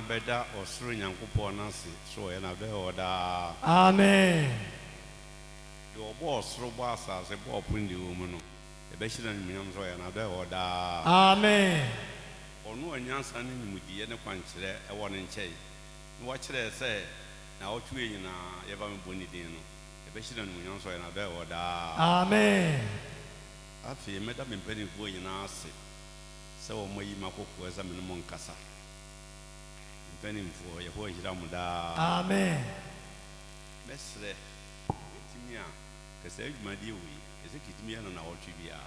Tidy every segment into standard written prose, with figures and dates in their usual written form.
Beda or Sri Yankuponasi, so and a beoda. Amen. Your boss, Robas, as a pop in the woman, a bachelor in Miamso and a beoda. Amen. Or no one young with the other punch there, a one in Chay. Watch there say, now 2 in a Evan Bonidino, a bachelor in Miamso and a beoda. Amen. I feel met up in penny for you now. So, my Mako was a minimum cassa. Penny for your voice, Ramuda. Amen. Best say, Timia, because my dear, is a kit on our trivia.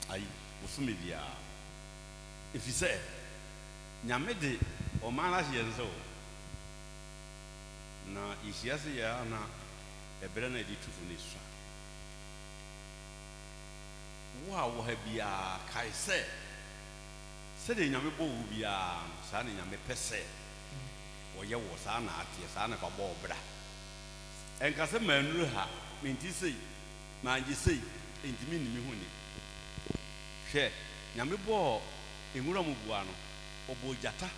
I was media. If you say, Yamedi or Malachi and so. Now, if she has a year, a better idea to finish. Wow, have be a Kai said. Said in Yamibo will be a son in Yamepese. Or your was an artist, son of a bobra. And Casaman Ruha, Minty, Manji say, intimini Mihuni. Share Yamibo in Muramubuano, or Bojata,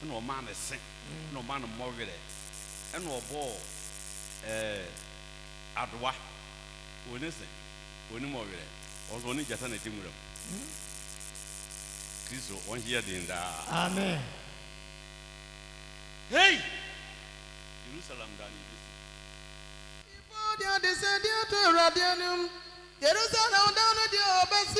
no man is sing, no man of Morgade, and no ball Adwa, when is it? When Morgade, or only Jatana Timuro. Christo, 1 year in the Amen. Hey! Jerusalem done Before they are descending to Radianum, Jerusalem down at your best.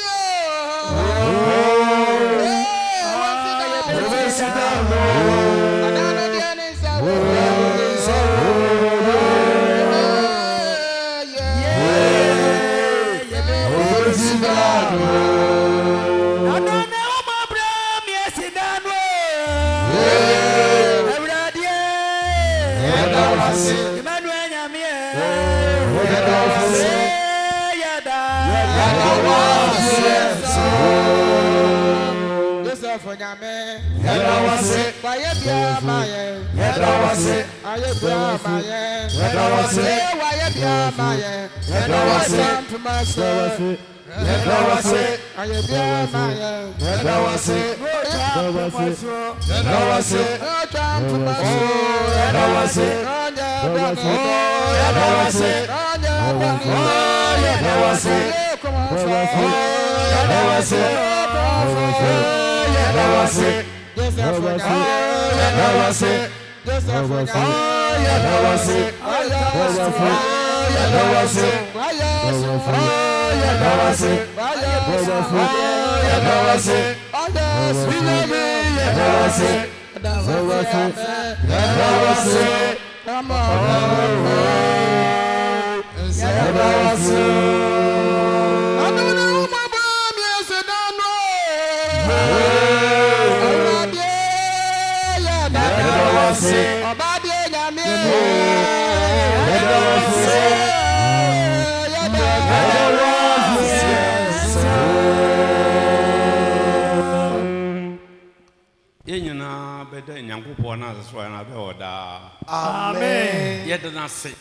Amen. Yet not say,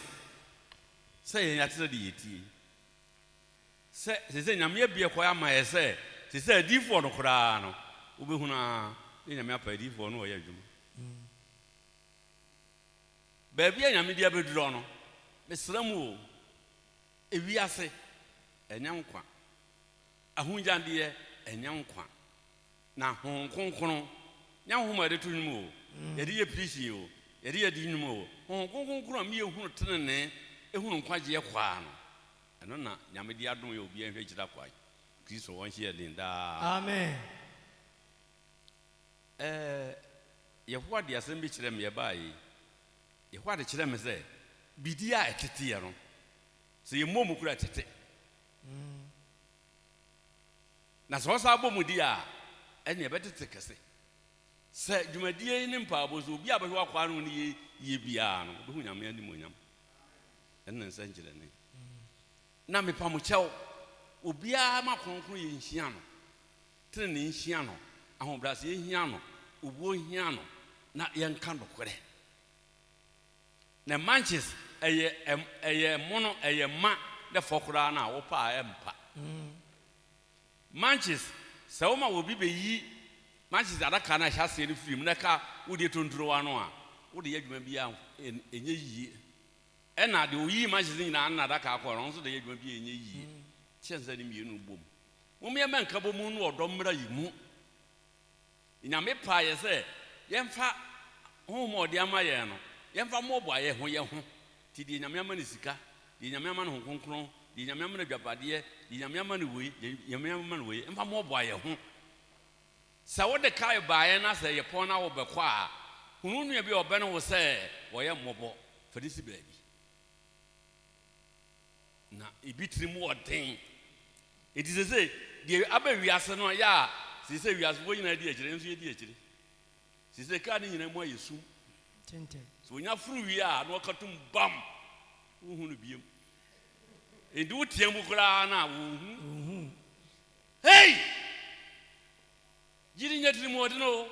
that's the deity. Say, Namia be a choir, my say, she said, deep for no crano, Ubuna, in a map, deep for no yajum. Baby, I am media bedrono, Miss Ramu, ewiase enya nkwa ahunjande enya nkwa na hon konkron nya homa de tunum o yede ye prisi o yede ye di num o hon konkron mi ehunu tenene ehunu nkwaje kwa no eno na nyame di adom ye obi enhwe kira kwa Kristo won hie din da amen Yehwa de asem bi kire me bae Yehwa de kire me se bidia etete ye no se ye momu kura tete na so sa bomu dia ene betete kese se dwumadie ni mpaabo so obi abehwe akwa no ni ye bia no do hunyam ya ni monyam enne nsa nkire ne na me pamu chew obi a ma kronkron ye nhia no tene ne nhia no ahobrase ye nhia no obuo nhia no na ye nka dokore na manches eye mono eye ma de fokura na wo pa empa manches se wo ma wo bi beyi manches adaka na hya se ne film na ka wo de tonturo wa no a wo de adwuma bi a enye yi ena de oyi manches ni na adaka akọ no so de adwuma bi enye yi chenza ni mienu bom wo me manka bom no odomra yi mu nyame pa ye se yemfa ho mo de ama ye no yemfa mo bo aye ho ye ho ti di nyame ama ne sika di nyame ama ne ho konkron di nyame ama ne dwabade di nyame ama ne wei di nyame ama ne wei emfa mo bo aye ho sa wo de kai baaye na se ye pon na wo be kwa a hunu ya bi obe no wo se wo ye mobo fadisi baabi na ibitiri mu odin edi se die abawiase no ya se wiase wo nyina di akire nso ye di akire se ka ni nyina mu ayesu tenten so nya furu wi a no katum bam wo hunu biem edi wo tiam kura na wo hu hey jiri nyatiri mu odino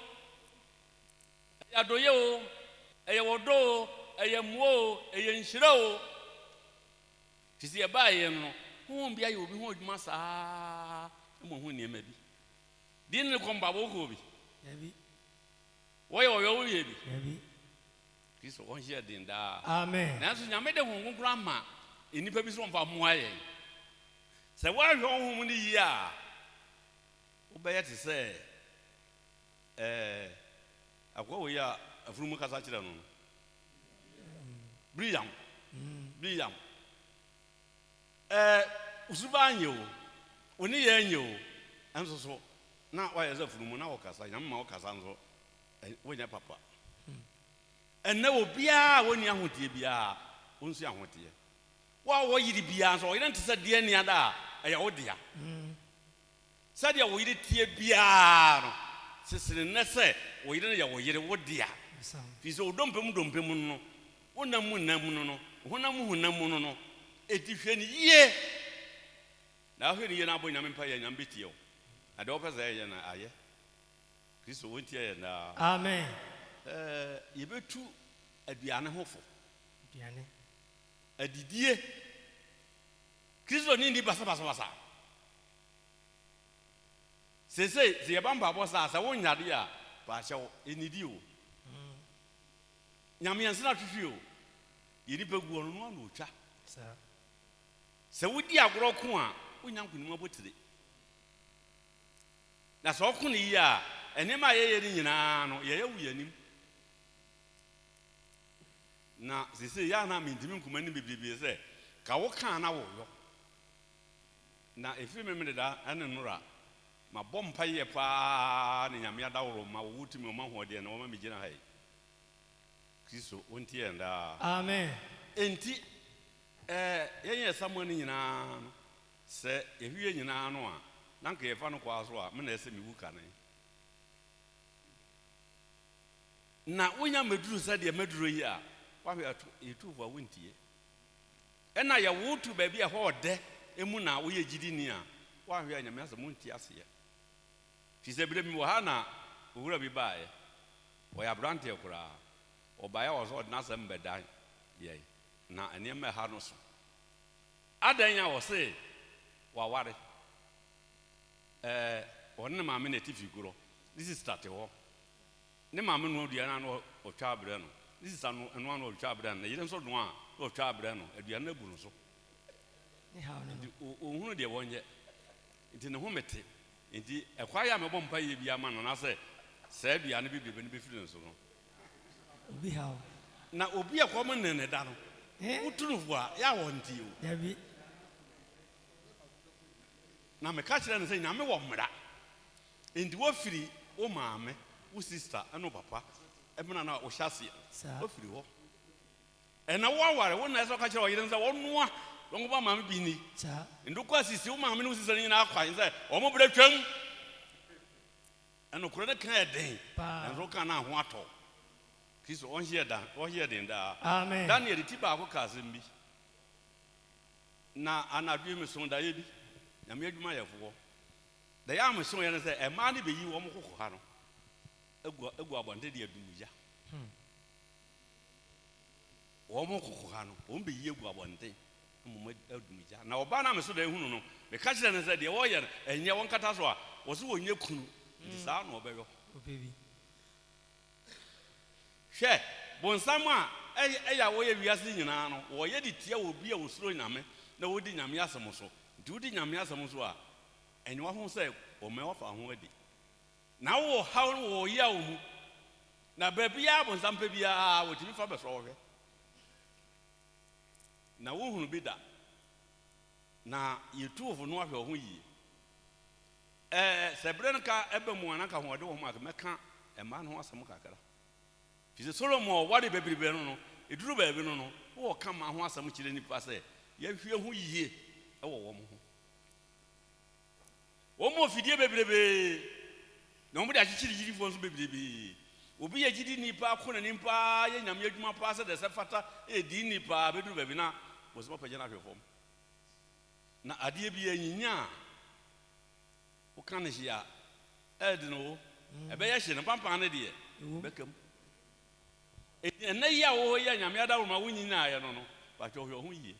ya doye o eye wodo eye muo eye nhyira o tisi e baaye no hu bia ye obi hu odwuma saa mo hu ne ma bi din ne komba bo ko bi yabi wo ye bi yabi Kristo won hia din da amen na so nyame de honhon kura ma enipa bi so mfa mo aye se wa hwe honhon ni yi a wo be ye te se akwa wo ya afuru kasa kire no Briam usuba anyo oni ye anyo anso so na wa ye za afuru mu na wo kasa nyame ma wo kasa nso wo nya papa enne obia woni ahotie bia wonsu ahotie wa wo yiri bia so yire ntse de ne ada aya wo dia sadia wo yiri tie bia no sesere nese wo yire ya wo yire wo dia fi so dompem no wonam no honam no etihwe ni ye na hwe ni ye na abo nyame mpa ye nyame betie o ade wo pese ye na aye Kristo wontie ye na amen yebetu aduane hofo aduane adidie Kristo ni ndi basa se ye bamba bosa sa wonyade a ba hyew enidi o nyame ansina twhwe o yiri peguo no no otwa se wodi agoro ko a wonya nkunum abotire na so ko ne yi a enema ye ni nyina no ye wu yanim na sisi ya na mintimi nkuma ni bibibi se ka wo kan na wo yo na efi memede da ene nura ma bompa ye pa ne nyame adaworo ma wo wutimi o ma hoode na wo ma migina hai Kristo onti enda amen enti yenye samuel ni nyina no se ehwie nyina no a na nka ye fa no kwa so a me na ese mi wuka ne na wonya meduru sa de meduru yi a wahwe etu wa wontie ena ya wotu ba bia ho de emu na wo ye gidi ni a wahwe anyame asa montie ase ye fi se bire mi wo ha na owura bi baaye wo ya brante kura obaya wo so na sam bedan ye na ene me ha no so adan ya wo se wa ware wonne ma me na tifi guro this is start ho ne ma me no aduana no otwa abre no this is anu no otwa abre no yire so no a otwa abre no aduana bu no so ohunu de wonye nti ne ho mete nti ekwa ya mebɔ mpa ye bia ma no na sɛ saa bia ne bibebe ne befiri nso no obi hawo na obi akwɔm ne da no wotunu a ya wonti o dabi na me ka kyerɛ ne sɛ nyame wɔ mmara nti wofiri o maame wo sister ɛno papa ɛbena na wo hyase wofiri hɔ ɛna wo aware wo na ɛsɛ ka kyerɛ ɔyere sɛ wɔnoa wɔn ba maame bi ni ndokɔ asisi wo maame ne wo sister nyina akwan sɛ ɔmo bere twam ɛno koro ne kan ɛden ɛnso kan na ho atɔ kristo ɔhye den da amen Daniel ti ba ko ka asɛm bi na anadwe me so da ye bi nyame adwuma yɛ fo da ya me so yɛ ne sɛ ɛma ne beyi wɔn kokɔ ha no egu abɔnte de adumuya wɔn kokɔ ha no wɔn beyi egu abɔnte mo adumuya na ɔba na me so da ehunu no me ka kyerɛ ne sɛ deɛ wɔyɛ ɛnyɛ wɔn kata so a wɔso wɔnyɛ kunu nti saa na ɔbɛyɔ obebi hwɛ bonsam a ɛyɛ wɔyɛ wiase nyinaa no wɔyɛ de tia wɔ bi a wɔsuro nyame na wɔdi nyame asɛm so nti wɔdi nyame asɛm so a ɛnyɛ wɔn ho sɛ wɔmɛ wɔfa ho adi na wɔ haw no wɔ yɛ wo mu na baabi a bonsam pɛ biara wɔtumi fa bɛsɔ wɔhwɛ na wohunu bi da na yɛtuofo no ahwɛ ho yie sɛ berɛ no ka ɛbɛ mu anaka hoɔde wɔ ho a mɛka ɛma no ho asɛm kakra fi sɛ Solomon wɔde bebrebe no ɛduru baabi no wɔ ka ma ho asɛm kyerɛ nipa sɛ yɛhwɛ ho yie ɛwɔ wɔn ho wɔn mo fidie bebrebe na wɔn de akyekyere yirifoɔ nso bebrebe obi yɛ gidi nipa ko na nipa yɛ nyame adwuma pa sɛ de sɛ fata ɛdi nipa bɛduru baabi na wɔsɛ pɛgya na ahwɛ fam na adeɛ bi anyinya woka ne hyia ɛde no ɛbɛyɛ hye no pampan ne deɛ bɛkam ɛnɛ yi a wɔwɔ yɛ nyame adawoma wo nyinaa no batwɛ hwɛ ho yie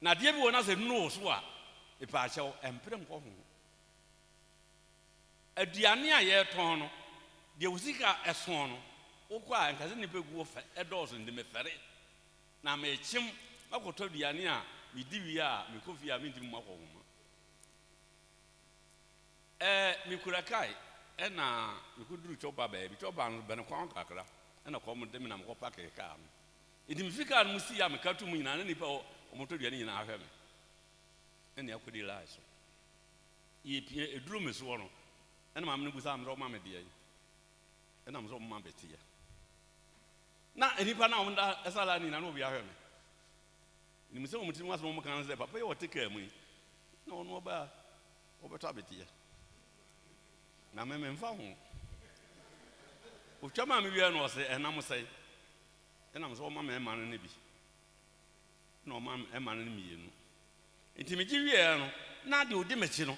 na adeɛ bi wɔ na sɛ nno so a ɛpɛ akyɛw ɛmpere nkɔ ho aduane a yɛtɔn no deɛ wo sika ɛsoɔ no wokɔ a nkasɛ nnipa gu ɛdɔɔso nde mefɛre na mekyem akɔtɔ aduane a medi wie a mekɔ fie a mentimi mu akɔ homa mekura kae ɛna mekɔduru twɔba baabi twɔba no bɛne kwan kakra ɛna kɔm de me na mekɔpa kekaa no ɛnti mefi kaa no mu si a meka to mu nyinaa na nnipa ɔmɔtɔ aduane nyinaa ahwɛ me ɛne akɔdi lae so yɛpie ɛduru me soɔ no ɛna maame no busa me sɛ ɔma me deɛ ɛna me sɛ ɔma bɛteɛ na nnipa no a ɔmda ɛsa la nyinaa na obi ahwɛ me nim sɛ ɔmtiri mu asɛm ɔmo ka no sɛ papa yɛ wɔte kaa mu yi na ɔno ɔbaa ɔbɛtɔ abɛteɛ na me memfa ho otwa ma me wie no ɔsɛ ɛnam sɛe ɛnam sɛ ɔma me ɛma no ne bi na ɔma ɛma no ne mmienu nti megye wieɛ no na de odi m'akyi no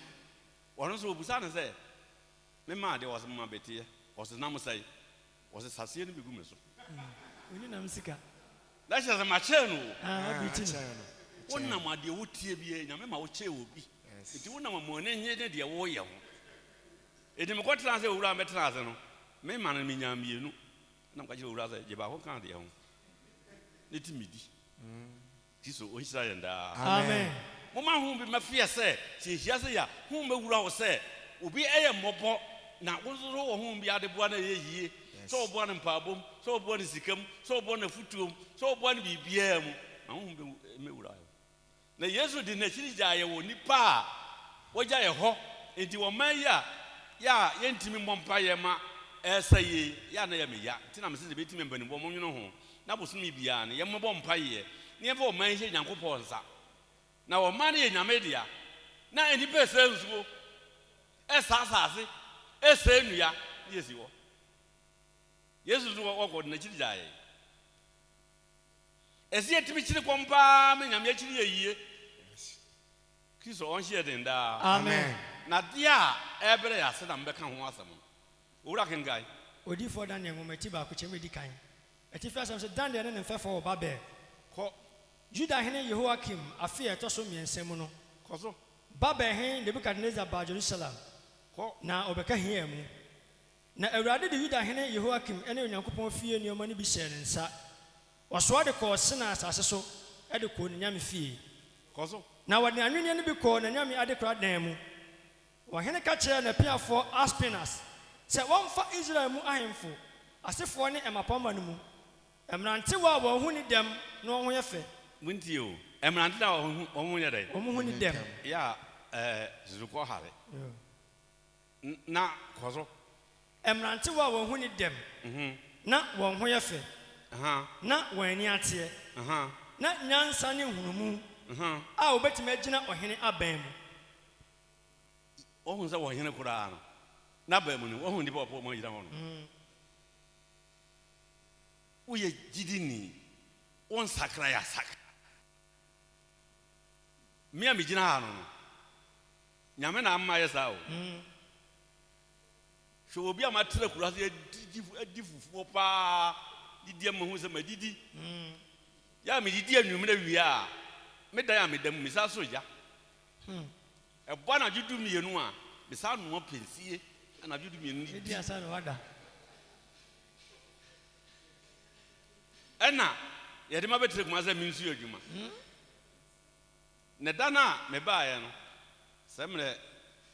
ɔno nso ɔbusa ne sɛ mema adeɛ ɔsɛ mama bɛteɛ ɔsɛ nam sɛe ɔsɛ saseɛ no bi gu me so oni nam sika na hyɛ sɛ makyɛɛ no abiti wonam adeɛ wotie bie nyame ma wokyɛɛ wɔ bi nti wonam amɔne nyɛ ne deɛ woyɛ ho ɛdi mekɔtena sɛ owura mɛtena ase no mema no menya mmienu na mka kyerɛ owura sɛ gye baako ka deɛ ho ne ti medi kristo ɔnhyira yɛn daa amen moma ho bi mɛfeɛ sɛ sɛhyia sɛ yɛ ho mɛwura wo sɛ obi ɛyɛ mmɔbɔ na wo nso wɔ ho bi ade boa no ɛyɛ yie sɛ ɔboa no mpaabom sɛ ɔboa no sikam sɛ ɔboa no afutuom sɛ ɔboa no biribiaa mu na ho mɛwura yɛ na yesu de n'akyiri gyaa yɛ wɔ nipa a wɔgya yɛ hɔ enti wɔma yi a yɛntimi mmɔ mpa yɛ ma ɛsɛ yie yɛ na yɛ meya nti na mesɛ sɛ bɛtumi mpanimfoɔ mɔnwene ho na bosom biara no yɛmmɛbɔ mpa yɛ na yɛmfa ɔma yi hyɛ nyankopɔn nsa na ɔma no yɛ nyame dea na nnipa ɛsɛ nsuo ɛsa asase ɛsɛ nnua ne yɛsi hɔ yesu nso wɔkɔ de n'akyiri gyaa yɛ ɛsɛ yɛtumi kyiri kɔm paa ma nyame akyiri yɛ yie kristo ɔnhyɛ den daa amen na deɛ a ɛbɛrɛ yɛ ase na mbɛka ho asɛm owura kenkae odifoɔ Daniel nwoma ti baako kyɛm edi kan ɛti fɛ asɛm sɛ Daniel ne ne mfɛfoɔ wɔ Babel kɔ Juda hene Yehoakim afe a ɛtɔ so mmiɛnsa mu no kɔ so Babel hene Nebukadnezar baa Jerusalem kɔ na ɔbɛka hia mu na Awurade de Juda hene Yehoakim ne Onyankopɔn fie nneɛma no bi hyɛ ne nsa wɔsoa de kɔɔ Sina asase so de kɔɔ ne nyame fie Koso. Na wɔde anwene no bi kɔɔ na nyame adekora dan mu wɔhene ka kyerɛ na piafoɔ Aspinas sɛ wɔmfa Israel mu ahemfo asefoɔ ne ɛmapɔma no mu ɛmrante wa wɔn ho ni dɛm na wɔn ho yɛ fɛ Munti o. Emrante na wɔn ho yɛ dɛ. wɔn ho ni dɛm Ya zukɔ hare. Na koso. ɛmrante wa wɔn ho ni dɛm na wɔn ho yɛ fɛ na wɔn ani ateɛ na nyansa ne hunumu a wobɛtumi agyina ɔhene aban mu Ohun sɛ wɔhene koraa no. Na ba mu no, ohun nipa ɔpɔ mo yira hɔ no. Woyɛ gidini. Won sakra ya sakra. Me a me gyina ha no. Nyame na amma yɛ saa o. Hwɛ obi a matrɛ kura sɛ adi fufuo paa. Didi am hu sɛ madidi. Ya me didi anwum na wie a. Me dan a me dam me sa so ya. Ɛbɔ na judu mienu a me sa no pensie na judu mienu ni. Edi asa no wada. Ɛna yɛde ma betre kuma sɛ minsu adwuma. Ne da na me baayɛ no. Sɛ mmerɛ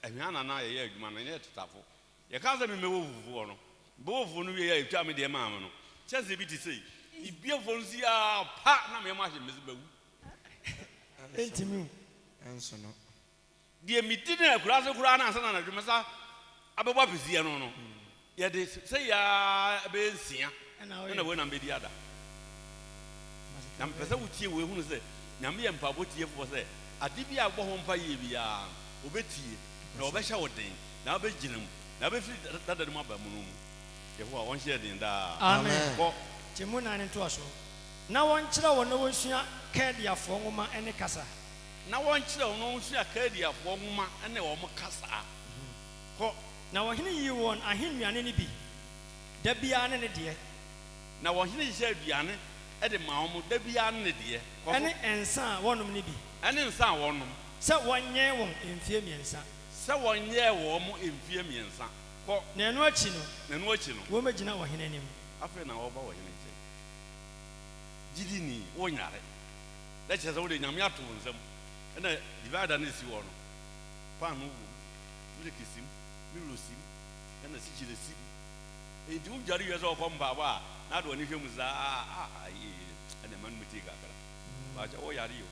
ahwan na na yɛ adwuma no yɛ tetafo. Yɛ ka sɛ me mewo fufuo no. Bo fufuo no wie yɛ atwa me de ma me no. Kyɛse bi te sei. Ibie fo nsi a pa na me ma hye me se bawu. Entimi Enso no. Die miti na kura so kura na ansa na adwuma sa abɛbɔ pesie no no. Yɛde sɛ ya be nsia. Na we na be di ada. Na mpɛsɛ wotie we hunu sɛ nyame yɛ mpa botie fo sɛ ade bi a bɔ ho mpa yɛ bia obetie na obɛhyɛ wo den na obɛgyina mu na obɛfiri dada no aba mu no mu Yehowa wɔn hyɛ den da amen kɔ timu na ne to aso na wɔn kyerɛ wɔn na wɔsua kɛdiafoɔ nwoma ne kasa na wɔn kyerɛ wɔn na wɔsua kɛdiafoɔ nwoma ne wɔn kasa kɔ na wɔhene yi wɔn ahennwane ne bi da bia ne ne deɛ na wɔhene hyɛ aduane ɛde ma wɔn da bia ne deɛ ɛne ensa wɔnom ne bi ɛne nsa wɔnom sɛ wɔnyɛ wɔn mfie mmiɛnsa sɛ wɔnyɛ wɔn mfie mmiɛnsa kɔ na ɛno akyi no wɔn bɛgyina wɔhene anim afei na wɔba wɔhene nkyɛn gidi ni wɔnyare na kyerɛ sɛ wɔde nyame ato wɔn nsam ɛna divider ne si wɔ no pan no wɔ milk sim milo sim ɛna sikyire sim enti wodware wiɛ sɛ wɔkɔ mpaabɔ a na de wɔne hwɛ mu saa ɛna ma no mu tie kakra baakyɛ wɔyare yo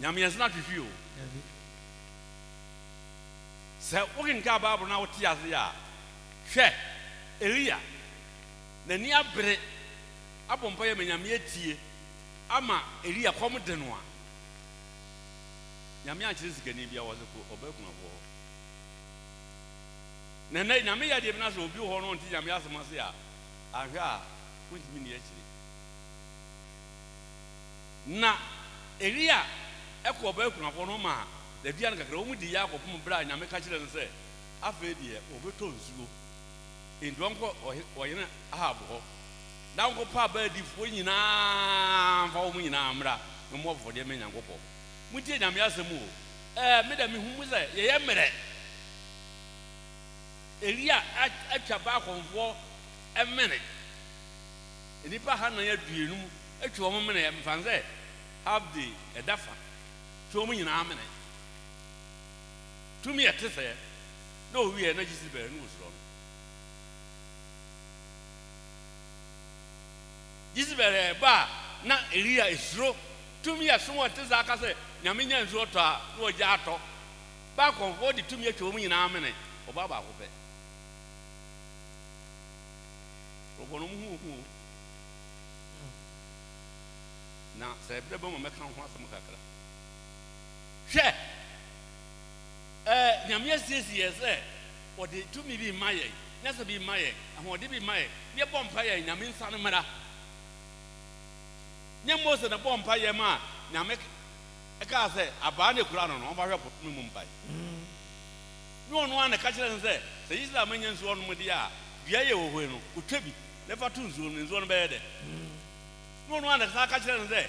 nyame yɛnsa no ahwehwe o sɛ wokenka Bible na wote ase a hwɛ Elia n'ani abere abɔ mpa yɛ ma nyame atie ama Elia kɔm de no a nyame akyerɛ sikani bia wɔ sɛ ɔbɛkunafoɔ nɛnɛ nyame yɛ deɛ bi na sɛ obi hɔ no ɔnte nyame asɛm ase a ahwɛ a wontumi ne akyire na Elia ɛkɔ ɔbɛkunafoɔ no ma da bia no kakra wɔn di yɛ akɔpom berɛ a nyame ka kyerɛ no sɛ afei deɛ ɔbɛtɔ nsuo enti wɔnkɔ ɔyene Ahab hɔ na wɔnkɔ pa abaadifoɔ nyinaa mfa wɔn nyinaa mmra na mo afɔdeɛ ma Nyankopɔn mutie nyame asɛm o meda mehu mu sɛ yɛyɛ mmerɛ Elia atwa baakɔnfoɔ ɛmene nnipa ha na yɛ aduonum atwa wɔn mene mfa sɛ half day ɛda fa twa wɔn nyinaa mene tumi yɛte sɛ na owie na gyesi bɛɛ no wosoro no gyesi bɛɛ ba na Elia esuro tumi yɛ so wɔte sɛ aka sɛ nyame nya nsuo tɔ a na wɔgya atɔ baakɔnfoɔ de tumi atwa wɔn nyinaa mene ɔbaa baako pɛ ɔbɔnɔ mu hu na sɛ ɛbrɛ bɛ ma mɛka ho asɛm kakra hwɛ nyame asiesie yɛ sɛ ɔde tumi bi ma yɛn nyɛsɛ bi ma yɛn ahoɔde bi ma yɛn ne bɔ mpa yɛn nyame nsa no mmara nyɛ Mose na bɔ mpa yɛn ma nyame ɛkaa sɛ abaa ne kura no no ɔbɛhwɛ pɔtɔ mu mpa ne ɔno a na ka kyerɛ no sɛ Israel manya nsuo no mu deɛ a dua yɛ wɔ hɔ no otwa bi na fa to nsuo no bɛyɛ dɛ ne ɔno a na ka kyerɛ no sɛ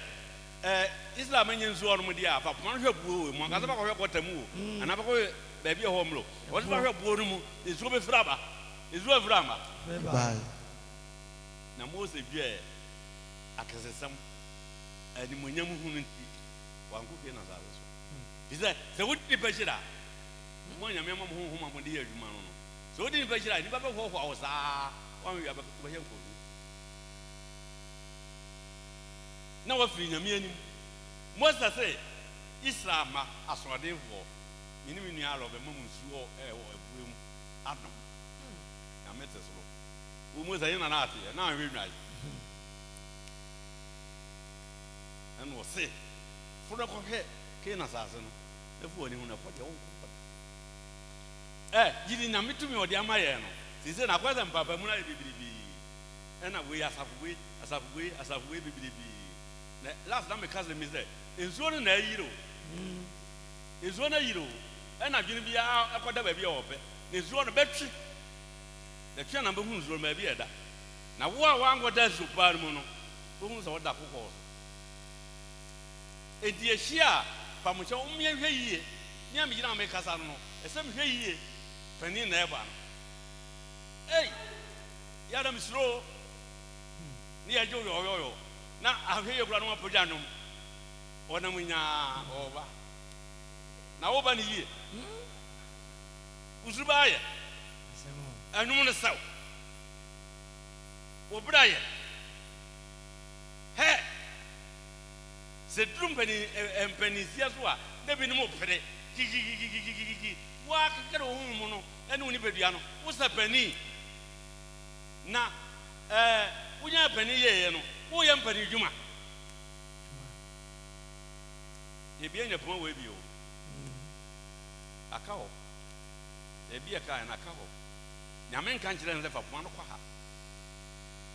Israel manya nsuo no mu deɛ a fa poma no hwɛ buo wɔ mu ankasa bɛkɔhwɛ kɔta mu wɔ anaa bɛkɔhwɛ baabi a hɔ mmro wɔde fa hwɛ buo no mu nsuo bɛfiri aba nsuo bɛfiri aba na Mose dwɛ akɛsɛsɛm ɛde mo nyam hu nti wanko ke na sa so bisa sɛ wodi pɛhyira mo nyame ma mo honhom amode yɛ adwuma no sɛ wodi pɛhyira ni ba bɛ ho awo saa wan wi abɛyɛ nko na wa firi nyame anim Moses sɛ Israel ma asoɔdenfo minimi nua alo bɛ mamu nsuo ɛwɔ abuem adom nyame te so wo Moses yɛ na ate na ahwe nwai ɛno se funa kɔhwɛ ke na sase no efu oni hu na fɔ deɛ wo yidi nyame tumi ɔde ama yɛ no sise na kwasɛ mpapa mu na bibibi ɛna we asafuwe bibibi na last time cousin me say ensuo no na ayiro ensuo na ayiro ɛna dwene bia akɔda ba bia ɔpɛ na ensuo no bɛtwe na twa na bɛhu ensuo ma bia ɛda na wo a wangɔda zupa mu no wohu sɛ wɔda kokɔ edi ehia pamokyɛ wo mmea hwɛ yie ni am gyina me kasa no ɛsɛm hwɛ yie pani na ɛba no yada misro ni ajo yo na ahwɛ yɛ kura no apogya nom ona munya oba na oba ni yie usuba yɛ anum no saw obra yɛ he se drum pani sia so a na bi no mo pere gigi wa kere wo mu no ɛne woni badua no wo sa pani na wonya pani yɛ no wo yɛ pani dwuma ye bia nya poma we bi o aka ho e bia ka na aka ho nyame nka nkyerɛ ne fa poma no kwa ha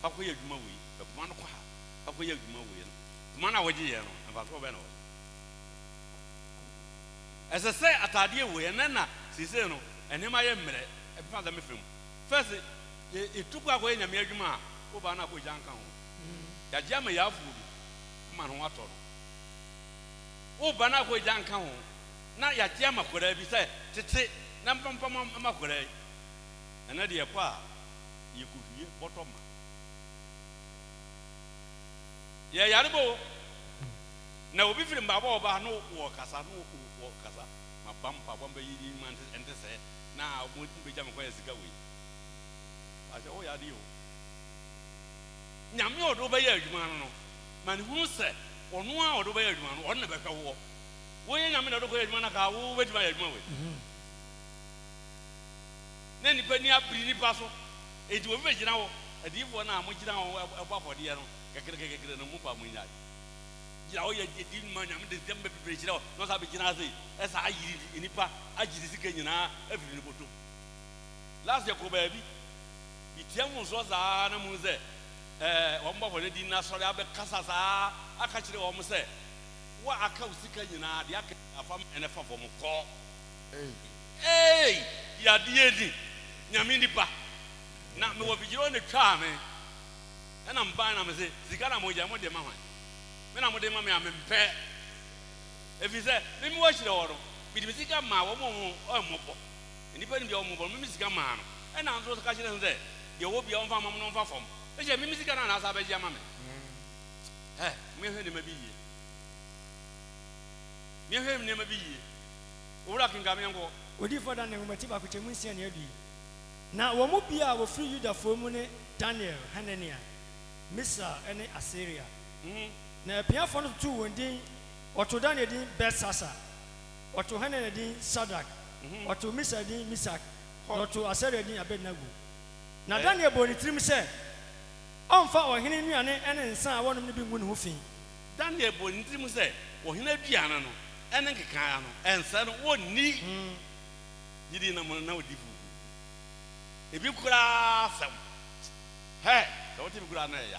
fa ko yɛ dwuma we fa poma no kwa ha fa ko yɛ dwuma we no poma na wogye yɛ no fa so bɛ no ɛsɛ sɛ atade we yɛ na sise no enema yɛ mmerɛ e fa da me fam first e tukwa ko yɛ nyame adwuma a wo ba na ko gya nka ho ya gya ma ya afu bi ma no atɔ no wo ba na ko gya nka ho na ya gya ma kora bi sɛ tete na mpampam ma kora ɛna de yɛ kwa yɛ kuhie bɔtɔ ma yɛ yarebo na obi firi mbaba oba no wo kasa ma bampa bamba yi man ente sɛ na mo be gya me kwa sika we aje o ya de o nyame odo be ya adwuma no ma ne hu sɛ ɔno a odo be ya adwuma no ɔno na be hwɛ wo yɛ nyame na odo be ya adwuma na ka wo be dwuma ya adwuma we na nipa ni abiri nipa so edi wo be gyina wo adifo na mo gyina wo ɛbɔ afɔde no kekere no mu pa mo nya ya o ye di ma nyame de dem be gyina wo no sa be gyina sei ɛsa ayiri nipa agiri sika nyina afiri ni boto last year ko ba bi bitiamu so za na mu ze o mba fɔde di na sɔre abe kasa sa aka kyerɛ wo mo sɛ wa aka usika nyina de aka afam ene fa fo mo kɔ ya die di nyame nipa na me wo bigiro ne twa me ɛna mba na me se sika na mo gya mo de ma hwan me na mo de ma me amempɛ efi sɛ me mi wo hyire wo no bi de sika ma wo mo o mmɔbɔ nipa ni bi o mmɔbɔ me sika ma no ɛna nso ka kyerɛ sɛ de wo bia on fa ma no fa fam e je me sika na na asa ba gya ma me me hwɛ de ma bi yie me hwɛ me ma bi yie owura kinga me nko odi for dan ne mati ba ko chemu nsia ne adu na wo mu bia wo free Judafo mu ne Daniel Hanania Mensah ene Assyria na piafo no tu wondin oto Daniel din Belshazzar oto Hanania din Shadrach oto Mensah din Meshach oto Assyria din Abednego na Daniel bo ni trim se onfa ohene nuane ene nsa a wonom ne bi ngu ne ho fi Daniel bo ni trim se ohene aduane no ene nkeka no ensa no wonni yidi na mo na odifu ebi kura sam so what kura na ya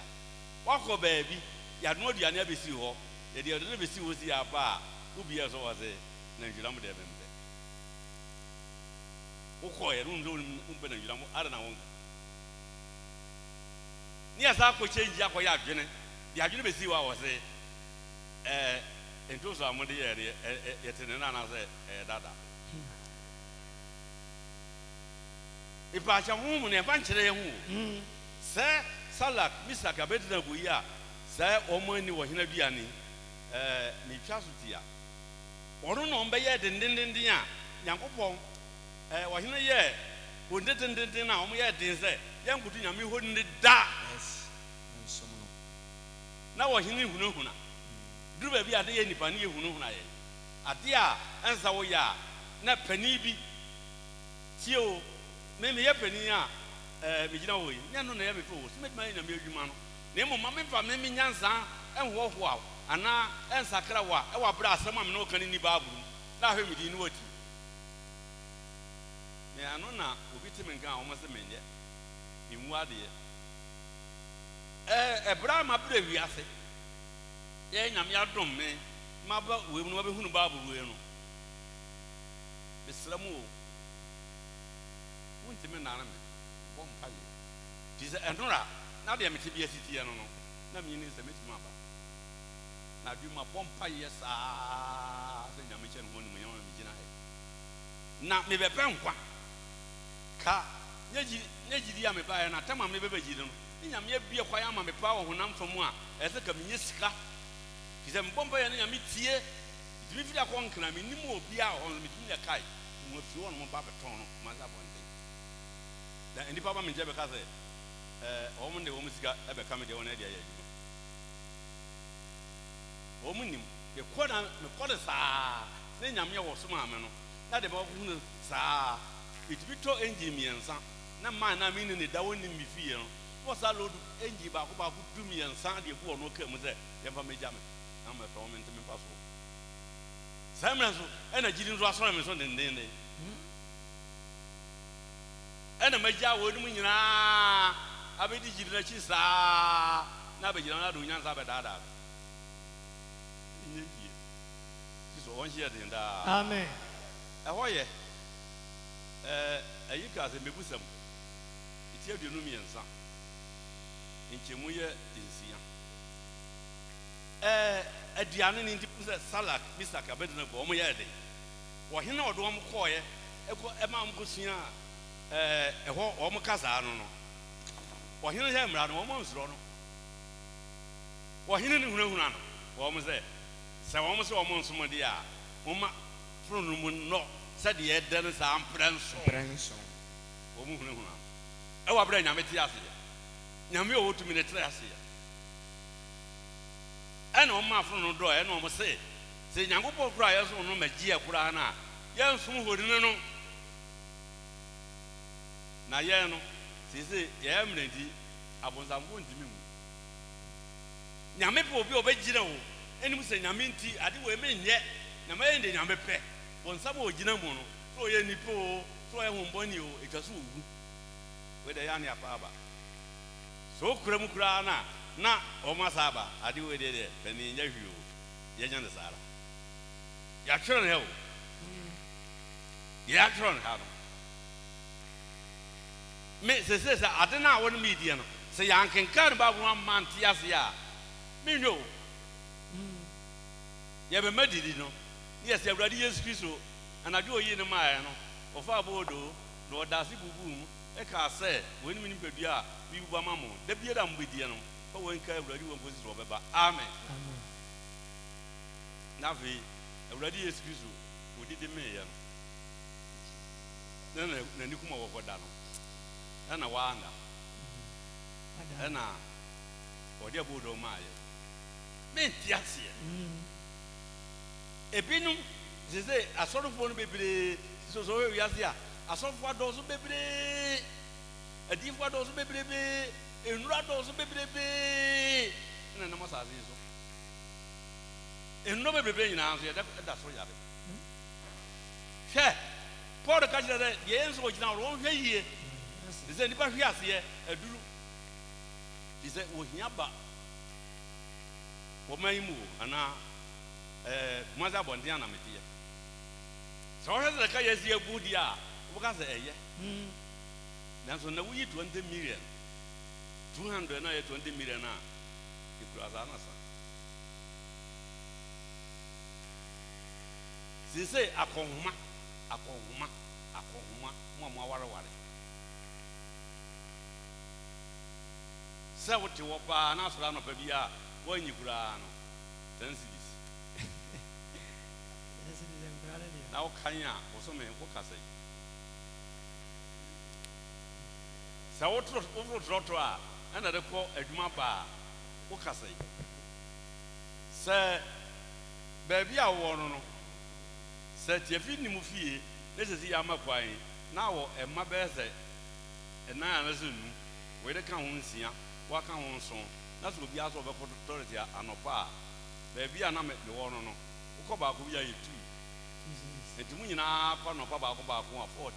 wako baabi ya no aduane abesi ho ye de aduane besi ho si ya pa ubi ya so wa se na njura mo de bembe uko ye runzo umpe na njura mo ara na won ni asa ko change akoya adwene ya adwene besi wa wo se ento so amode ye tene na na se dada ipa cha hu mu ne fa nkyere hu se Salak Meshach Abednego ya se omo ani wo hena duane me twa so tia ɔno no ɔmbɛyɛ dendenden a nyankopɔn ɔhene yɛ ondendenden a ɔmo yɛ den sɛ yɛnkoto nyame hɔ ne da na ɔhene hunahuna duru baabi ade yɛ nipa ne yɛ hunahuna yɛ ade a ɛnsa woyɛ a na pani bi tie o me yɛ pani a megyina hɔ yi nyɛ no na yɛ mefo so mɛtuma yɛ nyame adwuma no na mmom ma memfa me nyansa ɛnhoɔhoa anaa ɛnsakra wo a ɛwɔ abrɛ asɛm a me ne woka ne ni baaboro mu na ahwɛ medi ne wati me ano na obi te me nka a wɔmɔ sɛ menyɛ ɛnwu adeɛ ɛbrɛ a mabrɛ wiase yɛ nyame adom me maba wei mu no mabɛhunu baaboro wei no mesrɛ mu o wontimi nnare me bɔ mpa yɛ nti sɛ ɛnora na deɛ mete bi asitiɛ no no na menyini sɛ mɛtumi aba na adwuma bɔ mpa yɛ saa sɛ nyame kyɛ no hɔ nimu nyama megyina hɛ na mebɛpɛ nkwa ka nyɛ gyidi a mebaeɛ no atam a mebɛbɛgyidi no ne nyame abie kwaeɛ ama mepaa wɔ honam fa mu a ɛsɛ ka menyɛ sika nti sɛ mbɔ mpa yɛ no nyame tie ntimi firi akɔ nkena mennim obiaa wɔ hɔ no metumi yɛ kae mu afiri hɔ no mo ba bɛtɔn no masa bɔnten na nnipa ba menkyɛ bɛka sɛ wɔn de wɔn sika ɛbɛka me deɛ wɔn ɛde ayɛ adwuma wɔn nim mekɔ de saa ne nyame wɔ so maame no na de bɛwɔ ho saa ɛtumi tɔ engine mmiɛnsa na mmaa na me ne da wɔn nim me fie no wɔ saa load engine baako du mmiɛnsa de gu wɔn ɔka mu sɛ yɛmfa megya me na mɛtɔ wɔn ntumi mfa so saa mmerɛ so ɛna gyidi nso asɔre me so dendenden ɛna magya wɔn mu nyinaa abɛdi gyidi n'akyi saa na abɛgyina na de onyansa bɛdaadaa nyɛ yie sisi wɔn hyɛ den daa amen ɛhɔ yɛ ɛyi kaa sɛ mebusam eti aduonu mmiɛnsa nkyɛmu yɛ nsia aduane ne nti sɛ salak bisak abɛdina gbɔ wɔn yɛ den wɔhene a ɔde wɔn kɔɔyɛ ɛma wɔn kosua ɛhɔ wɔn kasaa no wɔhene yɛ mmara no wɔn nsoro no wɔhene ne hunahuna no wɔn sɛ wɔn sɛ wɔn nsom deɛ a wɔn ma foro no mu nnɔ sɛdeɛ ɛdɛ no saa mprɛ nso wɔn hunahuna ɛwɔ abirɛ nyame te ase yɛ nyame a wɔtumi ne tere ase yɛ ɛna wɔn ma foro no dɔ ɛna wɔn sɛ nyankopɔn kura yɛ so no ma gye ɛkura no a yɛn nsom hɔrine no na yɛn no sese yɛn mmerɛ nti abonsamfo ntumi mu nyame pɛ obi a ɔbɛgyina wo ɛnim sɛ nyame nti ade wɔ ɛmɛ nyɛ na ma yɛn de nyame pɛ bɔnsam a ɔgyina mu no sɛ ɔyɛ nipa o sɛ ɔyɛ hombɔne o ɛtwa so owu wei dɛ yɛ ane apa aba sɛ ɔkura mu koraa no a na ɔma saa aba ade wei deɛ pani nyɛ hwee o yɛnya ne saa ara yɛatwerɛ no hɛ o yɛatwerɛ no ha no me sese sɛ ade no a wɔne meediɛ no sɛ yɛankenka no baabolo amma nte ase a menhwɛ o yɛbɛma didi no ne yɛsɛ awurade yesu kristo anadwo ɔyii no maaɛ no ɔfa boodoo na ɔda ase bubuu mu ɛkaa sɛ wɔnim nipadua a bibubu ama mo da biara a mobɛdiɛ no fa wɔnka awurade wɔ mposi sɛ wɔbɛba amen na afei awurade yesu kristo wɔdidi meeɛ no na n'ani kum a wɔkɔda no ɛna waanda ɛna ɔde aboodoo maayɛ menti aseɛ ebinom sese asɔrefoɔ no bebree soso wɔ wiase a asɔrefoɔ adɔɔso bebree adiifoɔ adɔɔso bebree nnura adɔɔso bebree ɛna nam asase yi so nnuro bebree nyinaa nso yɛda soro yare hwɛ paul ka kyerɛ sɛ deɛ yɛn nso wɔgyina hɔ wɔn hwɛ yie te sɛ nnipa hwe aseɛ aduru te sɛ wɔhia ba wɔma yi mu o anaa kumase abɔnten anameteɛ sɛ wɔhwɛ sɛ ka yɛ si abu deɛ a wobɛka sɛ ɛyɛ nanso na woyi 20 million 200 na yɛ 20 million a ɛkura saa na sa sise akɔnhoma mo a mo awareware sɛ wote wɔ paa na asɔre anɔpa bi a wɔanyi koraa no 10 cedis Now, Kanya, also may walk as a so over Trotra, another call at Maba, walk as a Sir, baby, I want to said Jeffini Mufi, this is Yamaquai, now a Mabese, and now as soon, where the count see, walk on song, that will be out of a authority and a pa. Baby, I'm at the one, Okoba, we are 2. And to me now, Papa, 14.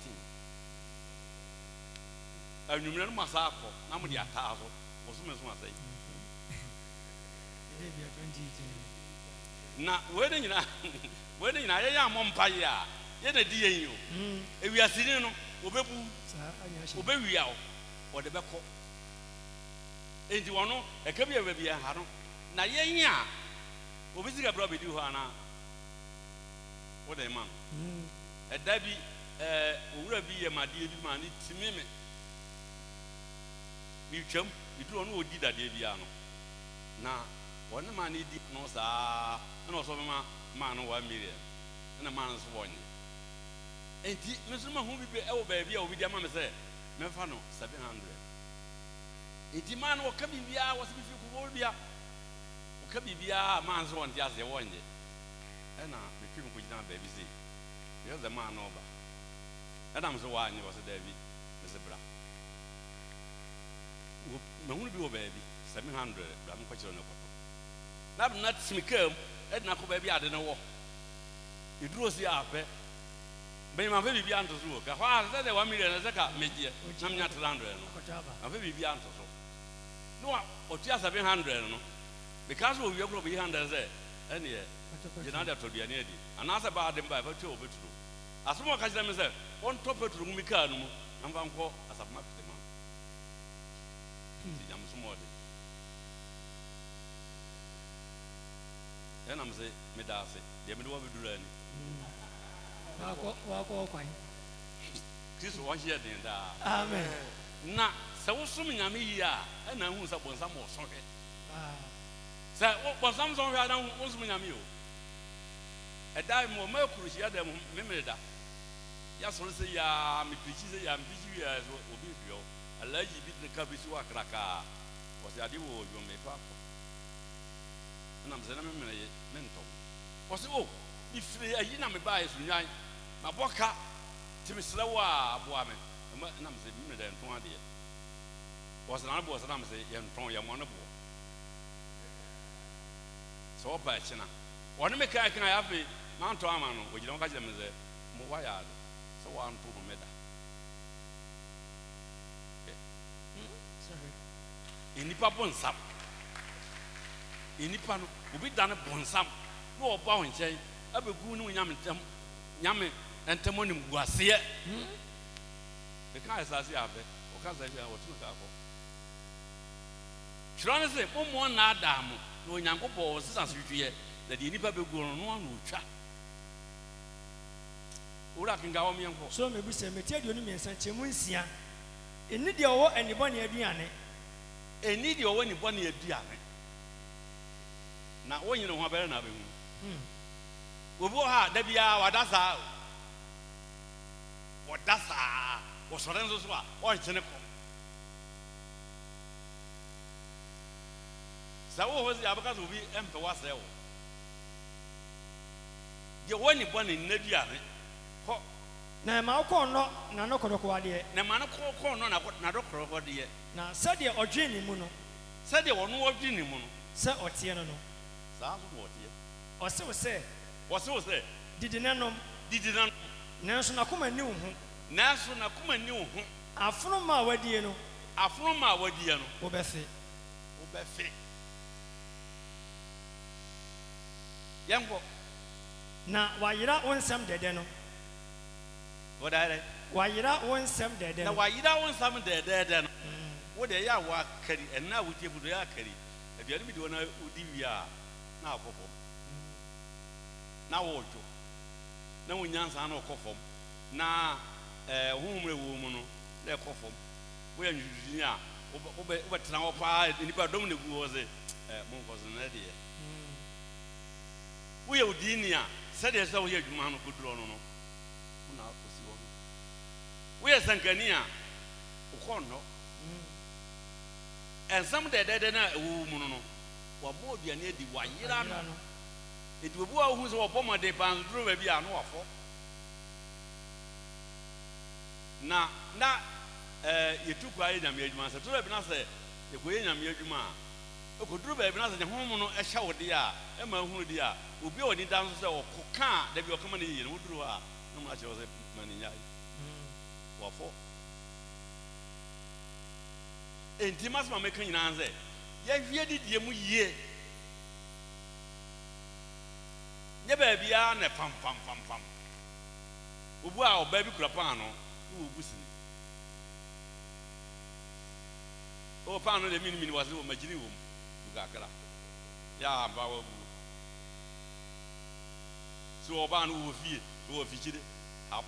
And you remember Masako, Namudi Atazo, was soon as one say. Now, wedding, I am Mompaya, yet a dear you. If we are sitting on Obebu, or the Bako. And you want a cabinet will be a harrow. Now, yeah, Obiziga Brobby do Hana. What a man. A Debbie, will be a Madi man, it's me. You chum, you don't know did that, Debiano. Now, one man did no, sir, and also a man of 1 million, and a man's 1 year. And Mr. Mahoney be our baby, or with your mamma say, Mefano, 700. It demand or Cabibia was if you could be up. Cabibia, man's 1 just a 1 year. And now, the king could not baby see. You're the man over. And I'm so why you was a David, Mr. Bra. Mahoney be a baby, 700, I'm quite sure no. Not Smicum, and Naco baby, I don't know. You drew the up, but my baby beyond to look. I said 1 million as a car, maybe I'm not 100. I'm very beyond to so. No, or just 700, because we are going to be 100 there. And yeah, you're not to be an idiot. And ask about them by virtue of it. As more as them say, one top of Rumicano, and one call as a map. I'm small. And I'm saying, Medasi, they may want to do any. This was here, amen. Now, so assuming I'm here, and I won't suppose some more socket. So, what was some song I don't want to you? A dime more mercury, she had them, memory that. Yes, so say, I'm busy, I'm busy as will be you. A lady bit the Cabisua cracker was the idea of your may papa. And I'm saying, I'm mental. Was oh, if you know me by his night, my boca, Timmy Slowa, woman, and I'm saying, you know, 20 was an album, and I'm saying, young young one of war. So, by China, what make I can have a Mount Ramano, which you don't catch them as a Mowayad, so I'm to Meda. In Nipa Bonsam. In Nipa, who be done upon some. No bowing chain, a begoon yammy and Temonim was here. The car is as you have it, or can't say I was not careful. Trying to say, one Adam, no young couple was as you hear that the Nipa begoon no one will chat. Ura can go me uncle. So maybe say, Material Union and Chemunsia. In Nidia and the Bonnie Adriane. A need your one in 1 year, dear. Now, when you know how better having we will have Debia, what that's how. What that's how. Or Sorenzo's or Seneco. So, what was the Abakas will be empty was there? You want it one in Nedia. Na Malco no, Nanoko, Namano, no, not dear. Now, said the Ogini Muno. Said the one who Ogini Muno. Sir Otiano. Sounds what here. Or so say. What so say? Did not know. Did not. National Kuma knew whom. National Kuma knew whom. A from my wadiano. A from my wadiano. Obefe. Obefe. Young boy. Now, why you not want some dead? What I why you not want some dead? Now, why you don't want some dead? What they are carry, and now we give the carry. If you do not do now, now, what you now we answer no coffin. Now, whom a woman, their coffin. We are using over now, in the Dominic was a monk was an idea. We are Dinia, said there's no here man who could run on. We are Sankania, Ukono, and some day they didn't a woman or more than near the one year. It will go who's a bomber de pan drew maybe I know for. Now, you took quiet and made myself to have not said the Queen and Yajuma. You could do baby not the home a shower dear, Emma who dear, will be on the dance or coca, they will come in and would do her. No much was a money. What for? And Timas ma making an answer. Ye did ye. Never be a pam. Wow, baby crapano, who was oh, found the meaning was no imaginary room. Yeah, power. So, Oban who fear, who are featured up.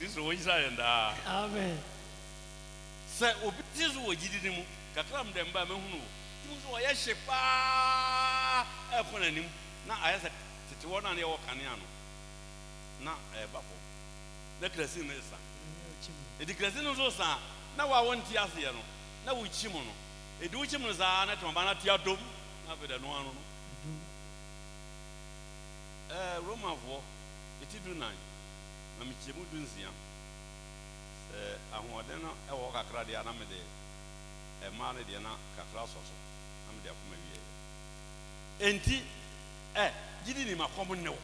This is what I and Amen. Say, this is what you didn't come them by me. So I ship a phone. Now I said, to one on your caniano. Not a bubble. The casino is the casino is also now I want Tiasiano. Now we chimono. A do chimos are not from Banatiatum, not with a no one. Roma for it is 9. I'm Chimudusia. I want to walk a cradiana mede, a maladiana cacrasos. I'm there for my year. Enti, didn't him a common no.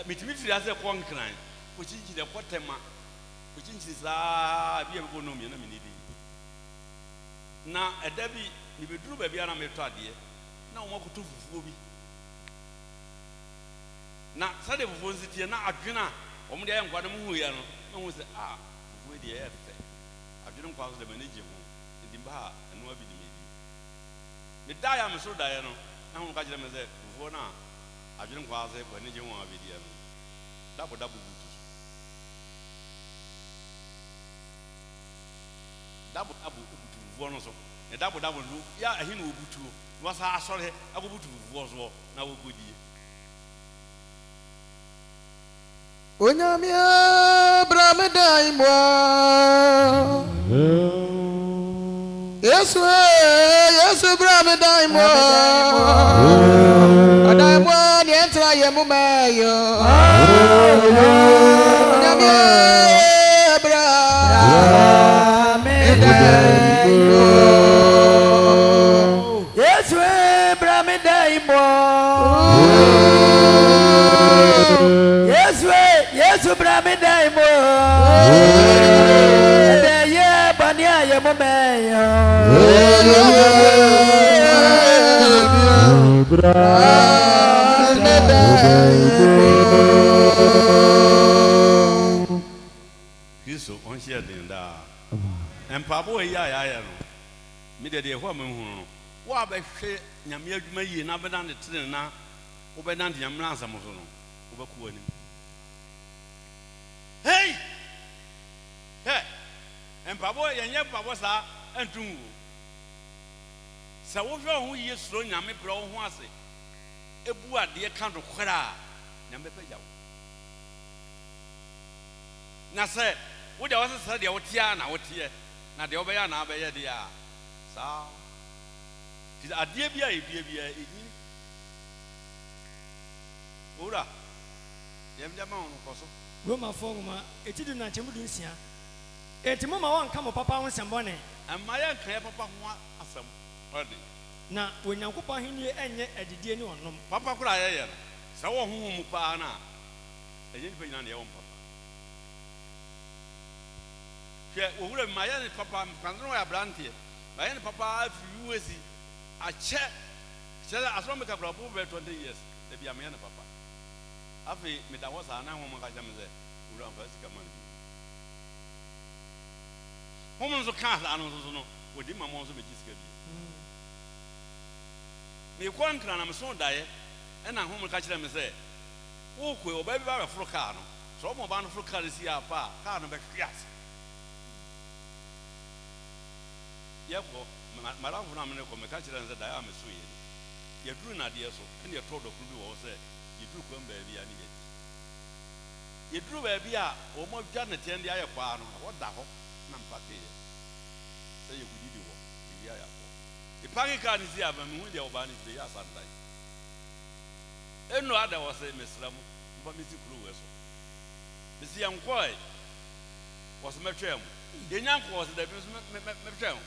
Mitimifi as a concrine, which is the Quatema, which is be a bonomi and a minute. Now, a Debbie, if you drew baby, I'm a dear. Now, walk to Fubi. Now, Sunday before the now at dinner, only I am going to move here. No one said, with the air. I didn't cause the manager in the bar and no be the meeting. The die am so diano. Now, I'm going to say, before now, I didn't cause it when you want to be there. Double. Double, one also. A double, yeah, he knew two. Was I sorry? I will put was now good year. Onyamia bramidaimwa Yesu bramidaimwa Adaimwa ni entra yemumeyo Onyamia bramidaimwa Yesu bramidaimwa Yesu bramidaimo Deye bania yemumeyo Kristo on share den da empabo ya no me de ho amhu wa ba hwe nyame adwuma yi na beda ne tire na wo beda ne nyame ansam so no wo baku ani. Hey! And Pabo, and yet Pabosa and Tungu. So, what who is slow, Yammy Brown was it? A boy, the account of Hera, Yamapaya. Now, say, what I was said, the Otiana, what here? Now, the Obayana, Abaya, dear. So, tis a dear beer, Ura, Yamjaman, Cosso. Roma forma, it did not Chimudusia. Et Mama won't come up papa on some bonnet. And my uncle papa want some body. Now, when you papa him and yet at the dear no, Papa cry, so whom Pana, a young pay on your own papa. Who have my aunt papa, Pandora Blanty, my aunt papa, if you was a check, shall I saw me a couple of over 20 years, they be a man papa. After me, that was an woman I am there, who don't first come on. Woman's a cat, I don't know, with him, I'm also a discovery. Me one can, I'm so dire, and I'm home catch them and say, oh, we'll baby a frocano, so more bound for car is here, pa, car number yes. Yɛkɔ madamfo no amene kɔ meka kyerɛ no sɛ daeɛ a meso yɛ ni yɛduru nadeɛ so ɛne yɛtɔ dɔkoro bi wɔ hɔ sɛ yɛduru kwan baabi a ne yɛdi yɛduru baabi a wɔn adwa ne tɛn de ayɛ kwaa no wɔda hɔ na mpakeeɛ sɛ yɛkɔdidi hɔ biribi ayɛ akɔ ipake kaa ne si aba mehu deɛ ɔbaa ne sire yɛ asandae ɛnu ada wɔ sɛ mesrɛ mo mfa mesi kuro wɔ so mesi yɛnkɔe wɔ sɛ mɛtwɛn mo yɛnya nkɔ wɔ sɛ dabi nso mɛtwɛn mo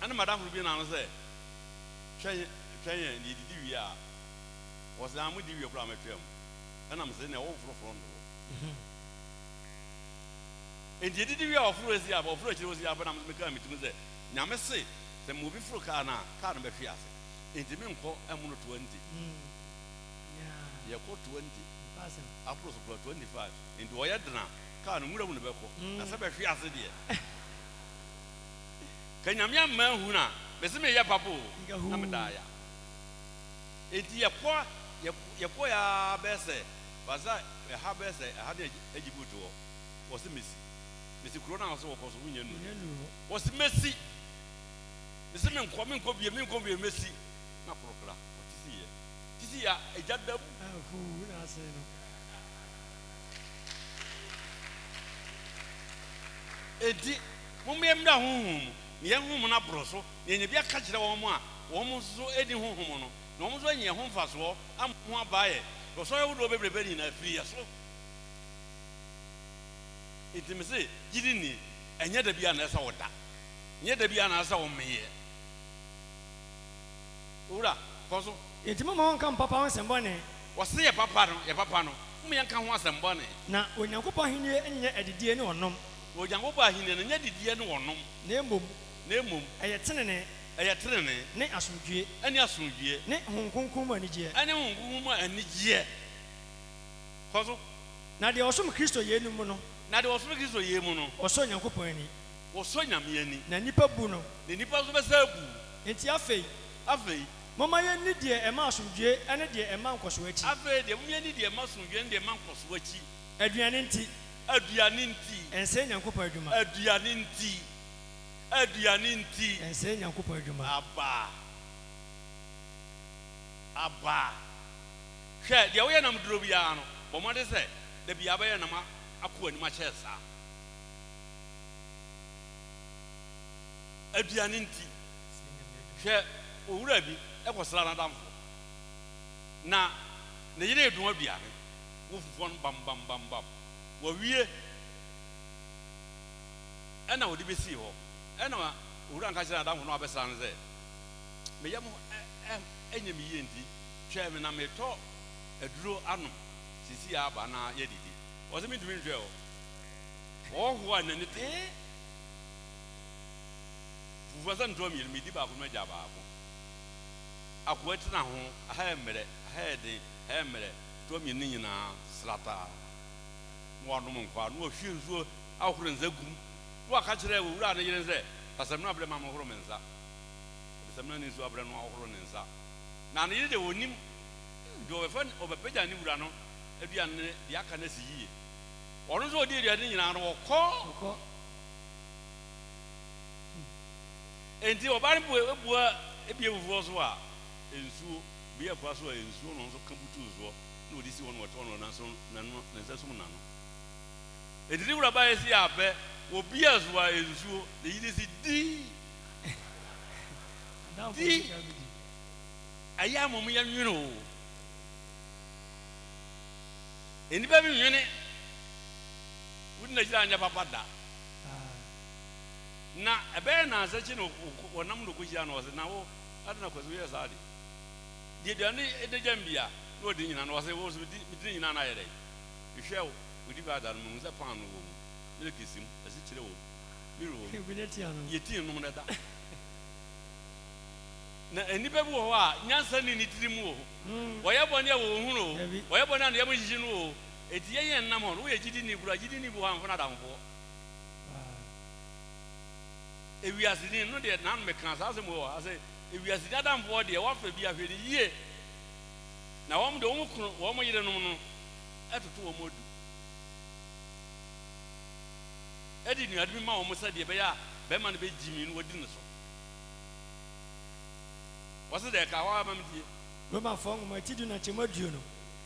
ɛne madamfo bi na no sɛ twɛn yɛn ne yɛdidi wie a wɔ sɛ amodi wie koraa mɛtwɛn mo ɛnam sɛ ne ɛwɔ foroforo no enti yɛdidi wie a ɔforo asi aba ɔforo akyire wɔsi aba nam meka metim sɛ nyame se sɛ ma obi foro kaa no a kaa no bɛhwe ase enti menkɔ ɛmo no 20 yɛkɔ 20 aporo so kora 25 enti ɔyɛ dena kaa no nwura mu ne bɛkɔ na sɛ bɛhwe ase deɛ ka nyame amma ahu no a mɛsɛ meyɛ papa o na medaaya enti yɛkɔ yɛa bɛɛ sɛ basa ɛha bɛɛ sɛ ɛha ne agyi buto hɔ wɔ sɛ mesi kuro no a wɔ sɛ wɔkɔ so wonya nu wɔ sɛ mesi mesi menkɔ bie mesi na korokora tisi yɛ agya dam enti mommɛmmra honhom mu ne yɛnhom no aborɔ so na yɛnya bi aka kyerɛ wɔn a wɔn nso ɛdi honhom no na wɔn nso anyɛ ho mfasoɔ ama ho abaeɛ wɔsɔre wodoɔ bebrebe nyinaa firi yɛ so enti me se gyidi ni ɛnyɛ da bi a na ɛsɛ wo da nyɛ da bi a na ɛsɛ wo meyɛ owura kɔ so enti mama wɔnka mpapa ho nsɛm bɔne wɔse yɛ papa no moyɛnka ho asɛm bɔne na onyankopɔn ahenni nyɛ adidie ne ɔnom onyankopɔn ahenni no nyɛ didie ne wɔnom na mmom ɛyɛ tenene ne asomdwie ɛne asomdwie ne Honhom Kronkron mu anigyeɛ ɛne Honhom Kronkron mu anigyeɛ kɔ so na deɛ ɔsom Kristo yɛ mu no ɔsɔ Onyankopɔn ani wɔsɔ nyame ani na nipa bu no na nipa nso bɛsɛ abu enti afei mama yɛnni deɛ ɛma asomdwie ɛne deɛ ɛma nkɔsoɔ akyi afei deɛ moyɛni deɛ ɛma asomdwie ne deɛ ɛma nkɔsoɔ akyi aduane nti ɛnsɛ Nyankopɔn adwuma aduane nti ɛnsɛ Nyankopɔn adwuma aba hwɛ deɛ woyɛ nam duro biara no bɔ mmɔde sɛ da biara bɛyɛ nam akɔ anim akyɛɛ saa aduane nti hwɛ owura bi ɛkɔsra n'adamfo na ne yere edun aduane wo fufuo no bam wɔwie ɛna wɔde bɛsii hɔ ɛna owura nka kyerɛ n'adamfo no abɛsra no sɛ meyɛ mo ɛnyɛ me yie nti hwɛ me na metɔ aduro anom sisi aba na yɛdidi wɔsɛ mentumi nhwɛ hɔ wɔhoa n'ani te fufuo sɛ ntɔ mmienu medi baako no agya baako akoa tena ho aha mmerɛ tɔ mmienu nyinaa srataa na wɔanom nkwa na wɔhwie nsuo ahoro nsa gum na wɔaka kyerɛ owura no yere sɛ asɛm no abrɛ ma mahoro me nsa asɛm no ne nsuo abrɛ no ahoro ne nsa na ne yere de wɔnim deɛ ɔbɛpagya ne wura no aduane ne deɛ aka no si yie ɔno nso ɔdi aduane nyinaa no wɔkɔ enti ɔbaa no bua ebie fufuo so a nsuo bia fa so a nsuo no nso ka butu soɔ na ɔde si hɔ no wɔtɔ no na nsa sum n'ano enti ne wura baa si apɛ wɔbia so a nsuo na yi de si di ayɛ amom yɛ nwene o enipa bi nwene wodi na gyina nyɛ papa da na ɛbɛyɛ na asɛkyi no wɔnam no kɔhyia no ɔsɛ na wo ade na kɔsɛ woyɛ saa de deɛ aduane ɛda gyam bia na ɔde nyina no ɔsɛ wo so medine nyina no ayɛ dɛ ɛhwɛ wo wodi bɛ ada no mahu sɛ pan no wɔ mu ne kɛsim ɛsi kyerɛ wɔ mire wɔ mu yɛtii nom no da na enipa bi wɔ hɔ a nyansa ne tiri mu wɔ hɔ wɔyɛ bɔne a wɔwɔ hu no wɔyɛ bɔne a ne yɛmo hyehye no o eti yɛyɛ nnam hɔ no woyɛ gyidi ne kura gyidi ne bi hɔ amfo no adamfoɔ ewiaseni no deɛ nanu meka saa asɛm wɔ asɛ ewiaseni adamfoɔ deɛ wɔafa bi ahwɛ ne yie na wɔn de wɔn kunu wɔn yere nom no ɛtoto wɔn adu Eddie, you had been my almost said, "Bear, Beman be Jimmy, what didn't so." Was it a Kawa, Mammy? Roman Fong, my Tidu and Chimoduno.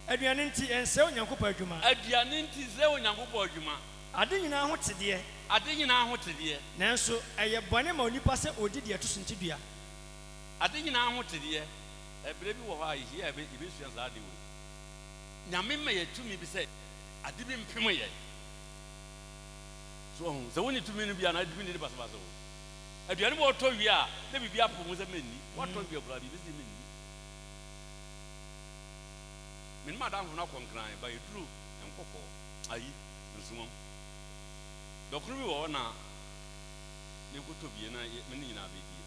Adrianinti and so Yankupa Juma. Adrianinti Zeo Yankupa Juma. I didn't know what to dear. I didn't know what to dear. Nanso, I have Bonemo Nipasa or did you to Sintidia? I didn't know what to dear. A baby why here, I bet you wish I do. Now, me to me be said, I didn't pay me. So when you to me be an admin in the Basazo. At the animal told you, let me be up with a mini. What told your bloody visit me? Min madam will not concline by a true and cocoa, I eat and so on. The crew or now, you go to be a many in a baby.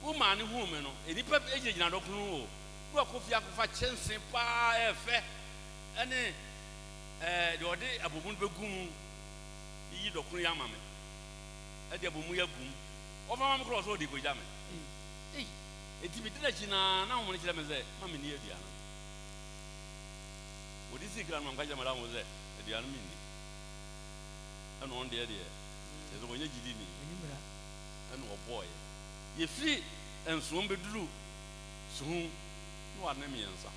Woman, woman, any pep agent in a doctor, who are coffee for chance and pie, and your day a woman begum, ye doctor Yamame, at the Bumuya boom, of Mamma Cross or the Gujame. It's imitation now, when it's Mammy near the other. What is it, Grandma Madame was there at the enemy? And on the idea, there's a way you did me, and oh boy, you free and soon be drew. Soon, you are name answer.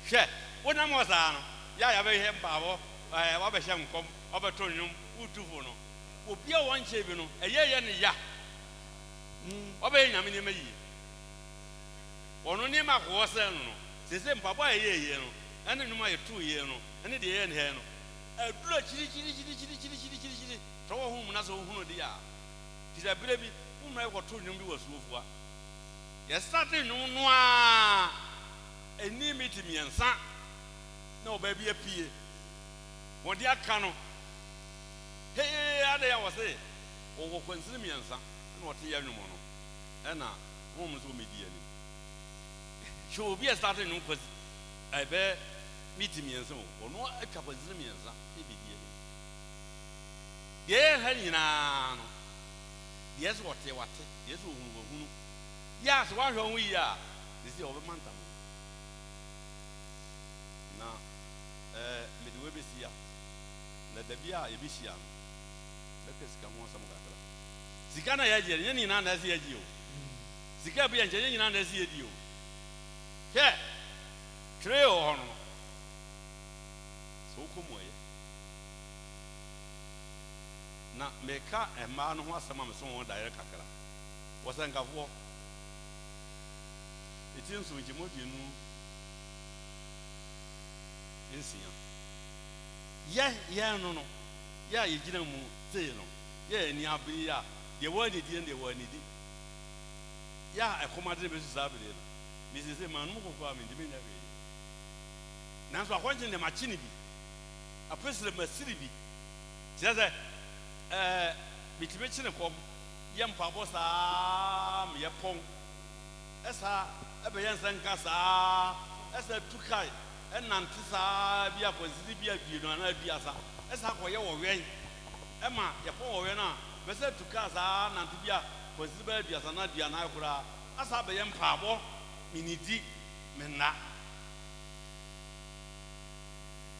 Share, what I was on, Yah, I very have power, I have a sham come over to you, who to know. Will be a one shaving, a year and a ya. Obey Yamini. One only my horse, the same papa a year, and then my 2 years, and the end here. A blood chili, throw whom Nazo who they are. Tis a baby whom I was told you was who. Yes, starting no noir. A near meeting me and son. No baby appear. What dear canoe. Hey, I was there. Or consider me and son. What the young woman, Anna, woman's will be dear. She will be a starting room because I bear meeting me and so, or no, a couple of me and some, maybe dear. Yeah, Helena. Yes, what they want, yes, who, yes, what we are. This is the over month. Now, midway is here. Let the beer a bishia. Let us come on some of that. Sikana ya jeri, yeni nanda si ya jiyo. Sika pia nje, yeni nanda si ya jiyo. Ke, treo hono. So kumwe. Na meka ema no ho asama me so won direct kakra. Wasanka fo. Etin so nje modinu. Ensia. Ya no. Ya yigina mu sei no. Ya ni abri ya. The word is the word. Yeah, I commanded Mrs. Abel. Mrs. Man, who come in the minute. Now, so I want in the machine. A person of Massilibi. Just a motivation of young Pabosa, Yapong, as a Bayan Sankasa, as a Tukai, and Nantisa, Bia was Libya, and Biasa, as a way of rain. Emma, Yapon, Mese to casa and to be a possible as an Adiana, as I be empabo, miniti, mena.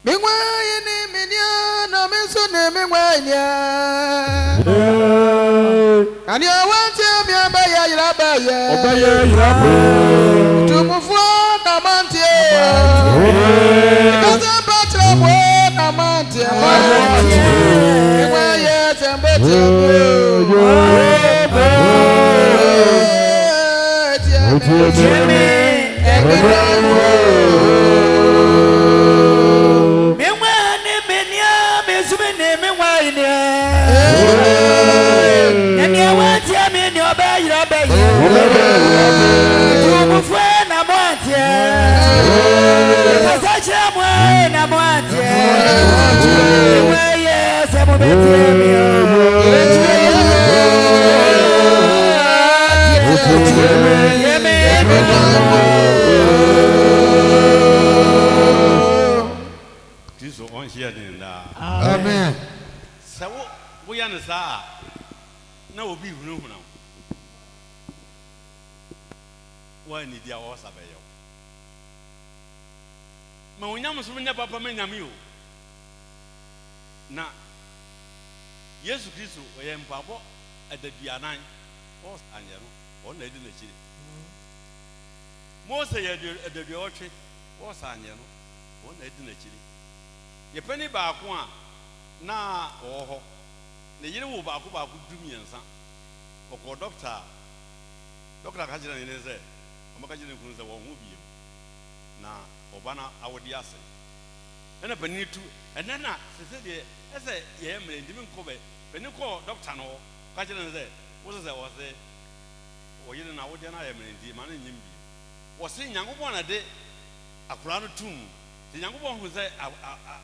Meanwhile, Minion, Mensah, meanwhile, and you want to be a bayer, to move on a mountain, because I'm better a mountain. Amen. So we understand. No, be no. Why need your horse? ma onyam so nya papa me nyame o na Yesu Kristo oyɛ mpabɔ adaduanan o anya no o na edi na chiri Mose yɛ adaduawɔtwe o sa anya no o na edi na chiri ye pani baako a na o hɔ ne yire wo baako dumiɛnsa ɔkɔ doctor ka kyerɛ ne sɛ ɔmaka kyerɛ ne kunu sɛ wɔn ho biem na ɔba na awɔde ase ɛna pani tu ɛna na sɛ deɛ ɛsɛ yɛ mmerɛ ndimi nkɔ bɛ pani kɔ doctor no ka kyerɛ ne sɛ wo sɛ wɔsɛ ɔyere na awɔde na yɛ mmerɛ ndi ma ne nyim bi wɔsɛ Nyankopɔn na de akora no tum sɛ Nyankopɔn hu sɛ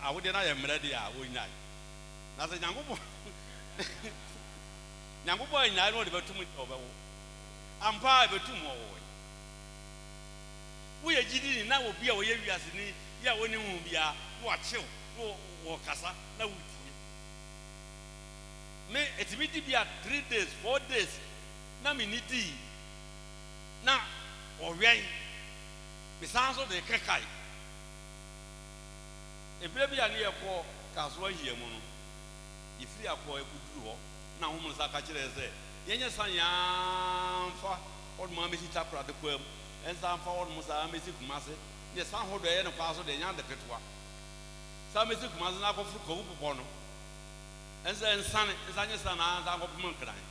awɔde na yɛ mmerɛ de a wɔnyae na sɛ Nyankopɔn nyae no de bɛtum ɔbɛwo ampa betum wo wo ye gidi na obi a wo ye wiase ni ya woni hu bia wo achew wo kasa na wutie me etimi di bia 3 days 4 days na me ni di na ɔwɛn bisanso de kekai ebire bia ne yɛkɔ kaso ahia mu no ifiri akɔ ekuduru hɔ na homu sa ka kyerɛ sɛ yenye sanyamfa oduma mesi takura de kwam ensa amfa oduma sa mesi kumase ye san hodo ye ne kwaso de nya de petwa sa mesi kumase na akɔfuru kowu popɔ no ensa ensane ensanye sana ansa akɔpom nkran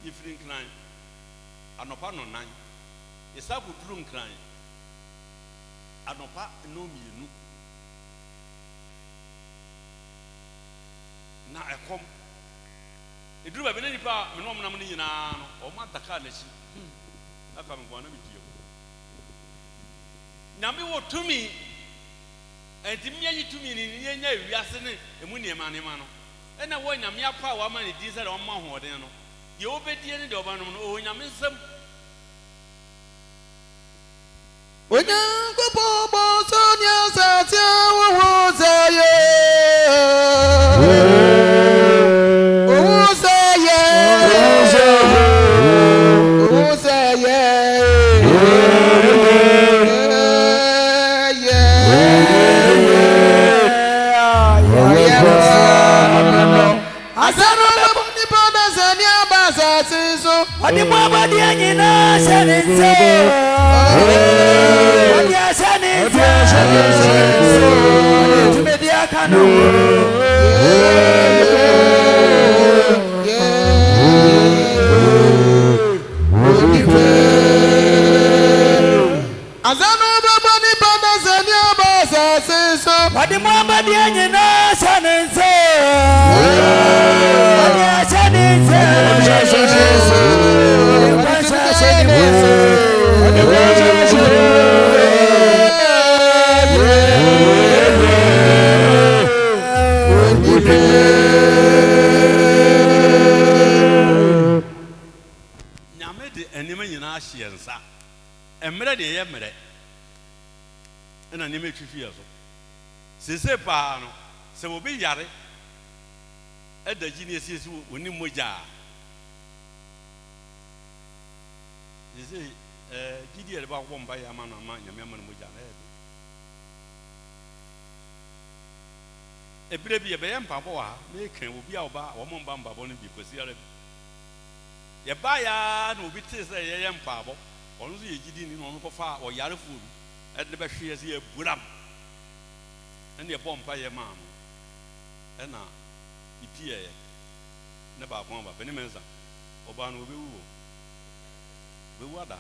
yifiri nkran anopa no nan ye sa kuturu nkran anopa no mienu na ekom eduru ba bene nipa me no mnam ne nyina no o ma daka na chi aka me gwana me dio nyame wo tumi entimi yi tumi ni nya wiase ne emu ne ma ne ma no ena wo nyame apa wa ma ne di se de o ma hoɔden no ye obedie ne de oba no o nyame nsam Onyankopɔn bɔ sonya satia wo zaye Adi mama dia nyina senense Dia senense Tume dia kanu Azano baba ni baba zania basa senso Adi mama dia nyina senense Dia senense nyame de enima nyina ahye nsa emre de ye mre ena nima etwifi yaso sese pa no se obi yare edaji ne esiesi oni moja sese gidi ele ba ko mba ya ma no ma nyame ma no moja na ebire bi ebe ye mpabo wa me kan obi a oba wo mo mba mbabo no bi kwasiare ye ba ya na obi te se ye ye mpabo ono so ye gidi ni no ko fa o yare fu e de be hwe se ye buram ene ye bompa ye ma no e na ipie ye ne ba ko ba beni Mensah oba no obi wu be wu ada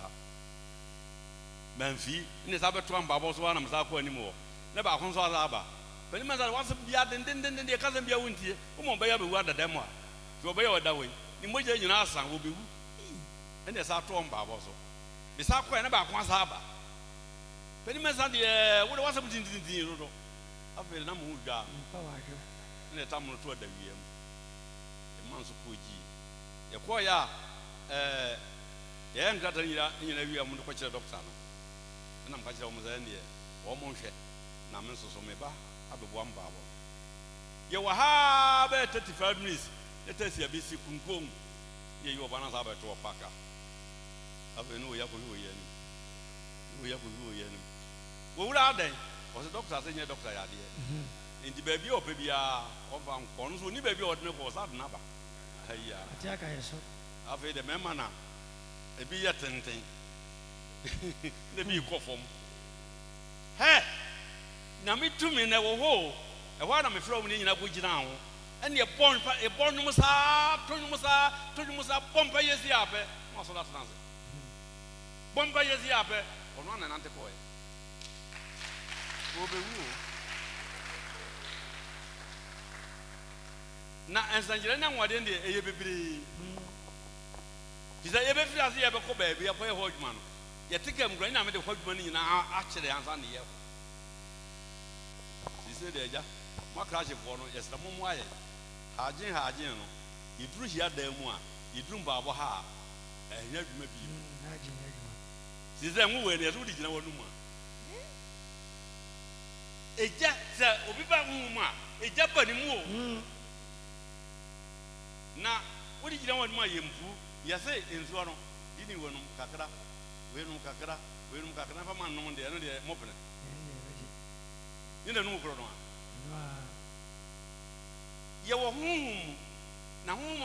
manfi ne sa be to mbabo so na msa ko ani mo ne ba ko so ada ba beni Mensah wase bia den de kasa bia wontie o mo be ya be wu ada dem a so be ya oda we ni moja nyina asan wo be wu ene sa to mbabo so be sa ko ne ba ko asa ba beni Mensah de wo de wase din do afi na mo dwa ne ta mo to da wiem e man so koji ye ko ya ye ngata nyina wi am no ko kire doctor no na m ka kire mo za ne wo mo hwe na me so me ba abebo amba abo ye wa ha be 35 minutes ye tesi abisi kunkom ye yo bana za ba to paka afi no ya ko yo ye ni wo ya ko yo ye ni wo wura adan was a doctor, saying, Doctor, idea. In the baby or baby of Uncons, who baby or no was that number. I've had a memana, a be a tenting. Let me go from. Hey, now me 2 men never hold. A while I'm throwing in a witch now. And you're born Musa, Tunimusa, Pompa Yesiape, also that's answer. Pompa Yesiape, or one and antipoe. Now, as Angelina, what in the ABB? He said, every as you ever go baby, a poor horseman. Yet take him grand, I made a horseman in our actually answer on the air. She said, yeah, my crash of one, yes, the moon wire. Hajin, you drew here the one, you drew Baba Ha, and you may be. She said, who were the Rudy General Numa? A jack, sir, Obiba Muma, a Japanese move. Now, what did you want my young fool? Yes, in Zuano, didn't you Kakara, Wenum Kakara, for man, no one there, Mopin. You don't know, Corona. You were home. Now, whom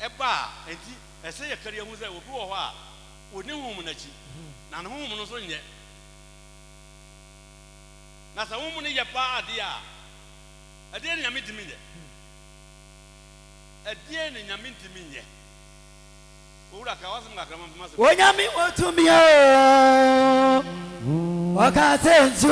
a bar, and I say a career who said, will go a while. Would no woman at you. Now, home was on yet. Now, a woman in your bar, dear. A dear, you meet me. A dear, you meet me. When I meet what to me, what can I say to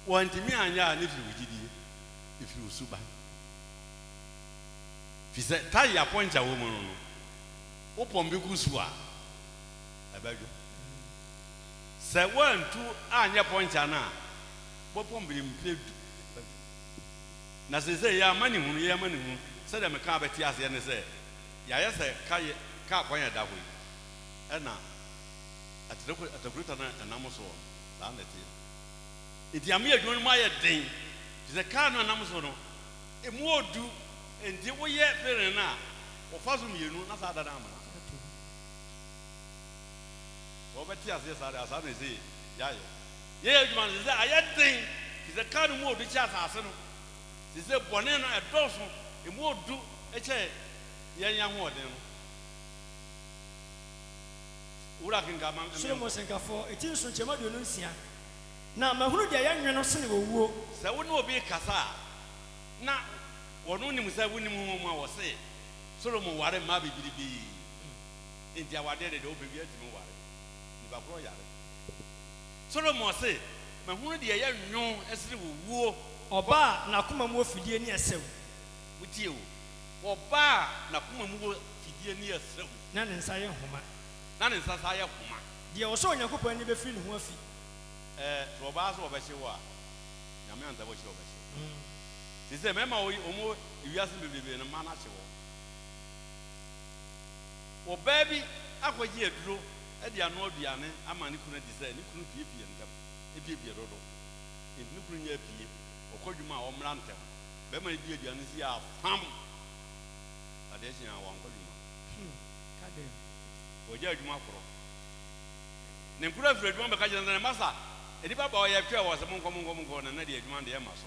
Want me and ya if you super. If you said, tie your point a woman. Open Bigusua. I beg you. Say 1, 2, and your point now. What won't be played? Now, say, ya money, ya money. Said I'm a carpet, yes, and say, yes, can't point that way. And now, at the Britain and Amazon, down the tail. It's a mere doing my thing. It's a car on Amazon. A more do and the way yet very now. Or Fazum, you know, not other than Robert, yes, I say, yeah, man, I had thing. It's a car more to chat as he said, Bonena at Dawson, a more do a chair, young one. Urakin Gaman, Solomon for it is from Chemadunusia. Now, my hood, the young man of Sin will walk. There would not be a casa. Now, what only was I winning woman was say, Solomon, what a mabby be in the Awade, the open yet to move. Solomon say, my hood, the young no as they will war or bar, Nakuma more Fidia near self with you, or bar, Nakuma more Fidia near self. None in Saya Homa, none in Sasaya Homa. The also in a couple never feel worthy. Robazo of a showa. Yaman, the watch of a show. She said, Mamma, you asked me to be in a man. Oh, baby, I was here, Drew, at the annual Diane, a man couldn't descend, you couldn't be in them. If you be a rodo, if you bring your pea, or call you my own lantern, there may be a Dionysia farm. I dare say I won't call you. Or judge Macro. Nemkura Fred, one because you're the master. And if I boy was among common and Nadia demand the Emma's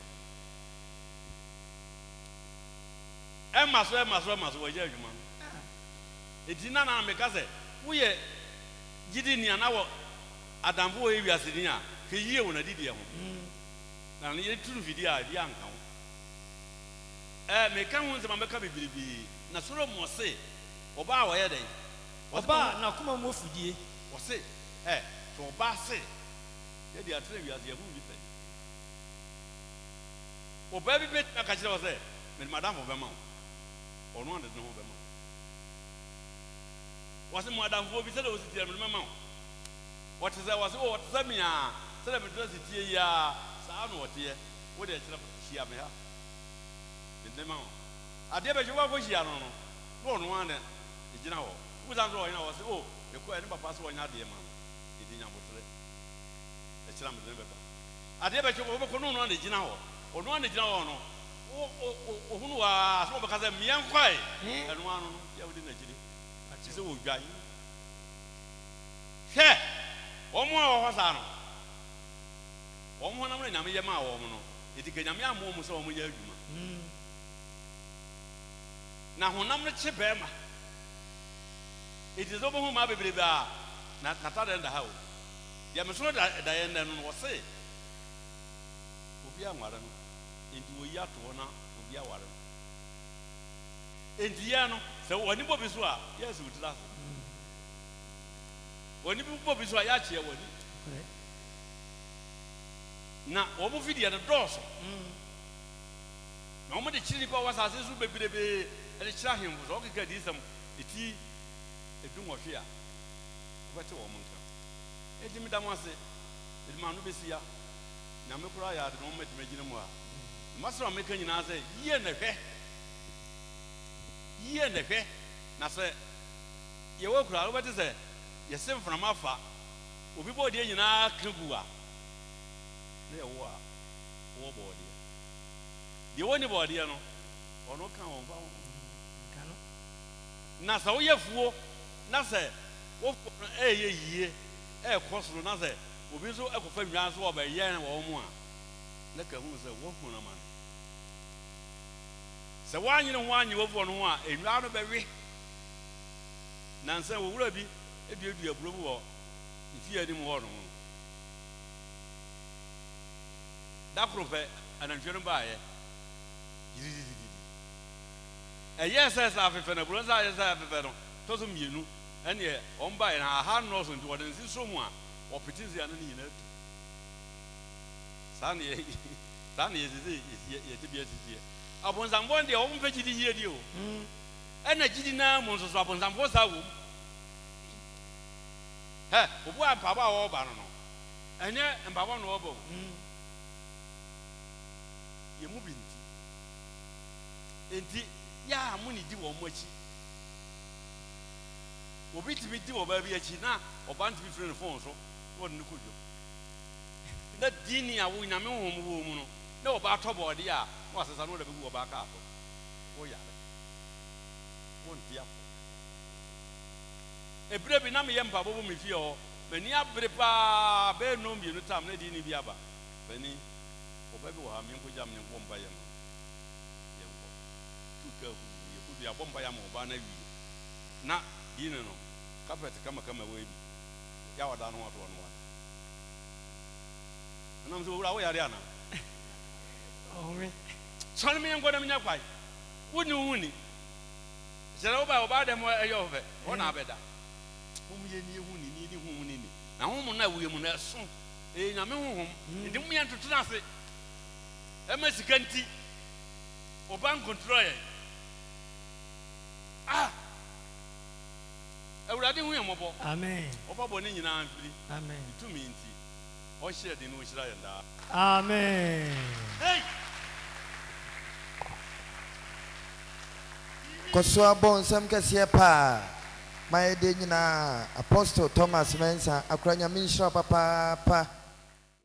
were judgment. It did not because we are Gideon and our Adambo area sitting here, he when I did here. Now, you two video, young count. May come with Mamma be Nasuro must say, Oba, where they was bar, now come on, move for ye, or say, to Oba say. They are 3 years, you O baby bit na ka kyerɛ sɛ me madam wo bɛma wo ɔno ande ne ho bɛma wo wɔse madam wo bi sɛ de wo sitie me bɛma wo wɔte sɛ wɔse o wɔte sɛ me a sɛ de me tena sitie yi a saa no wɔteɛ wo de kyerɛ hyia me ha me ma wo adeɛ bɛhwɛ wo akɔ hyia no no wo ɔno ande gyina hɔ wo san so ɔyɛ na wɔse o me kɔ ne papa so ɔnya adeɛ ma ɛdi nyabotere ɛkyerɛ me de bɛba adeɛ bɛhwɛ wo bɛkɔ no ɔno ande gyina hɔ ɔno ande gyina hɔ no o hunu wa so bɛka sɛ mmea nkwae ɛno ano no yɛ wodi n'akyiri akyi sɛ wɔdwan hwɛ wɔn a wɔhɔ saa no wɔn honam no nyame yɛ maa wɔn no ɛdi ka nyame amoɔ mu sɛ wɔn yɛ adwuma na honam no kye bɛrima ɛdi sɛ wɔbɛhu maa bebrebe a nata dɛn da ha o deɛ me so da yɛn dɛn no wɔse obi anware no enti woyi ato hɔ na obi aware no enti yɛ no sɛ wɔni bɔ bi so a yɛsɛ wotiri ase wɔni bɔ bi so a yɛakyeɛ wɔni na wɔn fidie no dɔɔso na wɔn de kyerɛ nipa wɔ asase so bebrebee ɛde kyerɛ ahemfo sɛ ɔkeka di sɛm eti edu nwɔhwe a wɔbɛte wɔn nka edi mi dam ase edi maa no besi ya na me kura yɛ ade na wɔn mɛtɛmɛ gyina mu a masoro meka nyinaa sɛ yie na hwɛ na sɛ yɛwɔ kura wobɛte sɛ yɛsɛ mframa afa obi bɔ deɛ nyinaa ka gu a na yɛwɔ a wɔwɔ bɔɔdeɛ deɛ wɔni bɔɔdeɛ no ɔno ka wɔn fa wɔn na sɛ woyɛ fuo na sɛ wofuo no ɛyɛ yie ɛɛkɔ soro na sɛ obi nso ɛkɔfa nnwan so wɔbɛyɛ wɔn mu a na ka hu sɛ wɔhu na ma no sɛ woanyene ho anye wɔfoɔ no ho a nnwan no bɛwe nansa wɔwura bi aduadua aburo mu wɔ mfie anim hɔ no ho da koro pɛ anantwie no baayɛ yiridididi ɛyɛ sɛ sɛ afefɛ no aburo nsa ayɛ sɛ afefɛ no tɔ so mmienu ɛneɛ ɔm baayɛ na aha nnɔɔso nti wɔde nsi so mu a wɔpete nsia no ne nyinaa tu saa ne yɛsese yɛte bi asisiɛ abonsamfoɔ deɛ wɔn mpɛ gyidi yie di o ɛna gyidi naa mu nso so abonsamfoɔ saa wɔ mu hɛ obu a mpaboa a wɔreba no no ɛnyɛ mpaboa na wɔreba o yɛ mu bi nti yɛ a mo ne di wɔn mo akyi obi tumi di wɔ baa bi akyi na ɔba ntumi firi ne fon so na wɔde ne kɔ dwom na dini a wo nyame honhom wɔ mu no na ɔba atɔ bɔɔde a na wasesa no wɔde bɛgu ɔba aka afɔ woyare wonti afɔ ebire bi na meyɛ mpabɔ bɔ me fie hɔ m'ani abere paa bɛyɛ nnɔm mmienu tam na dini bi aba bani ɔba bi wɔ ha menkɔgya me nkɔ mpa yɛ no yɛnkɔ tuka yɛkɔdu yɛabɔ mpa yɛ ama ɔba no awie na dini no carpet kamakama wɔ bi yɛawada no watoɔ no wada ɛnam sɛ owura woyare ana sɔre me yɛnkɔ na menya kwae woni kyerɛ wo ba ɔbaa dɛm ɛyɛ wo fɛ hɔ na abɛda hom yɛ ni ɛhu ni ni hu ni na hom na wuyɛ mu na ɛso nyame honhom nti mo yɛ ntoto no ase ɛma sika nti ɔba nkontrɔ yɛ awurade hu yɛ mmɔbɔ amen ɔba bɔ ne nyinaa mfiri amen tumi nti ɔhyɛ de no ɔhyira yɛn daa amen hey kɔso abɔ nsɛm kɛseɛ paa ma yɛde nyinaa apostle Thomas Mensah akora nyame nhyira papaapa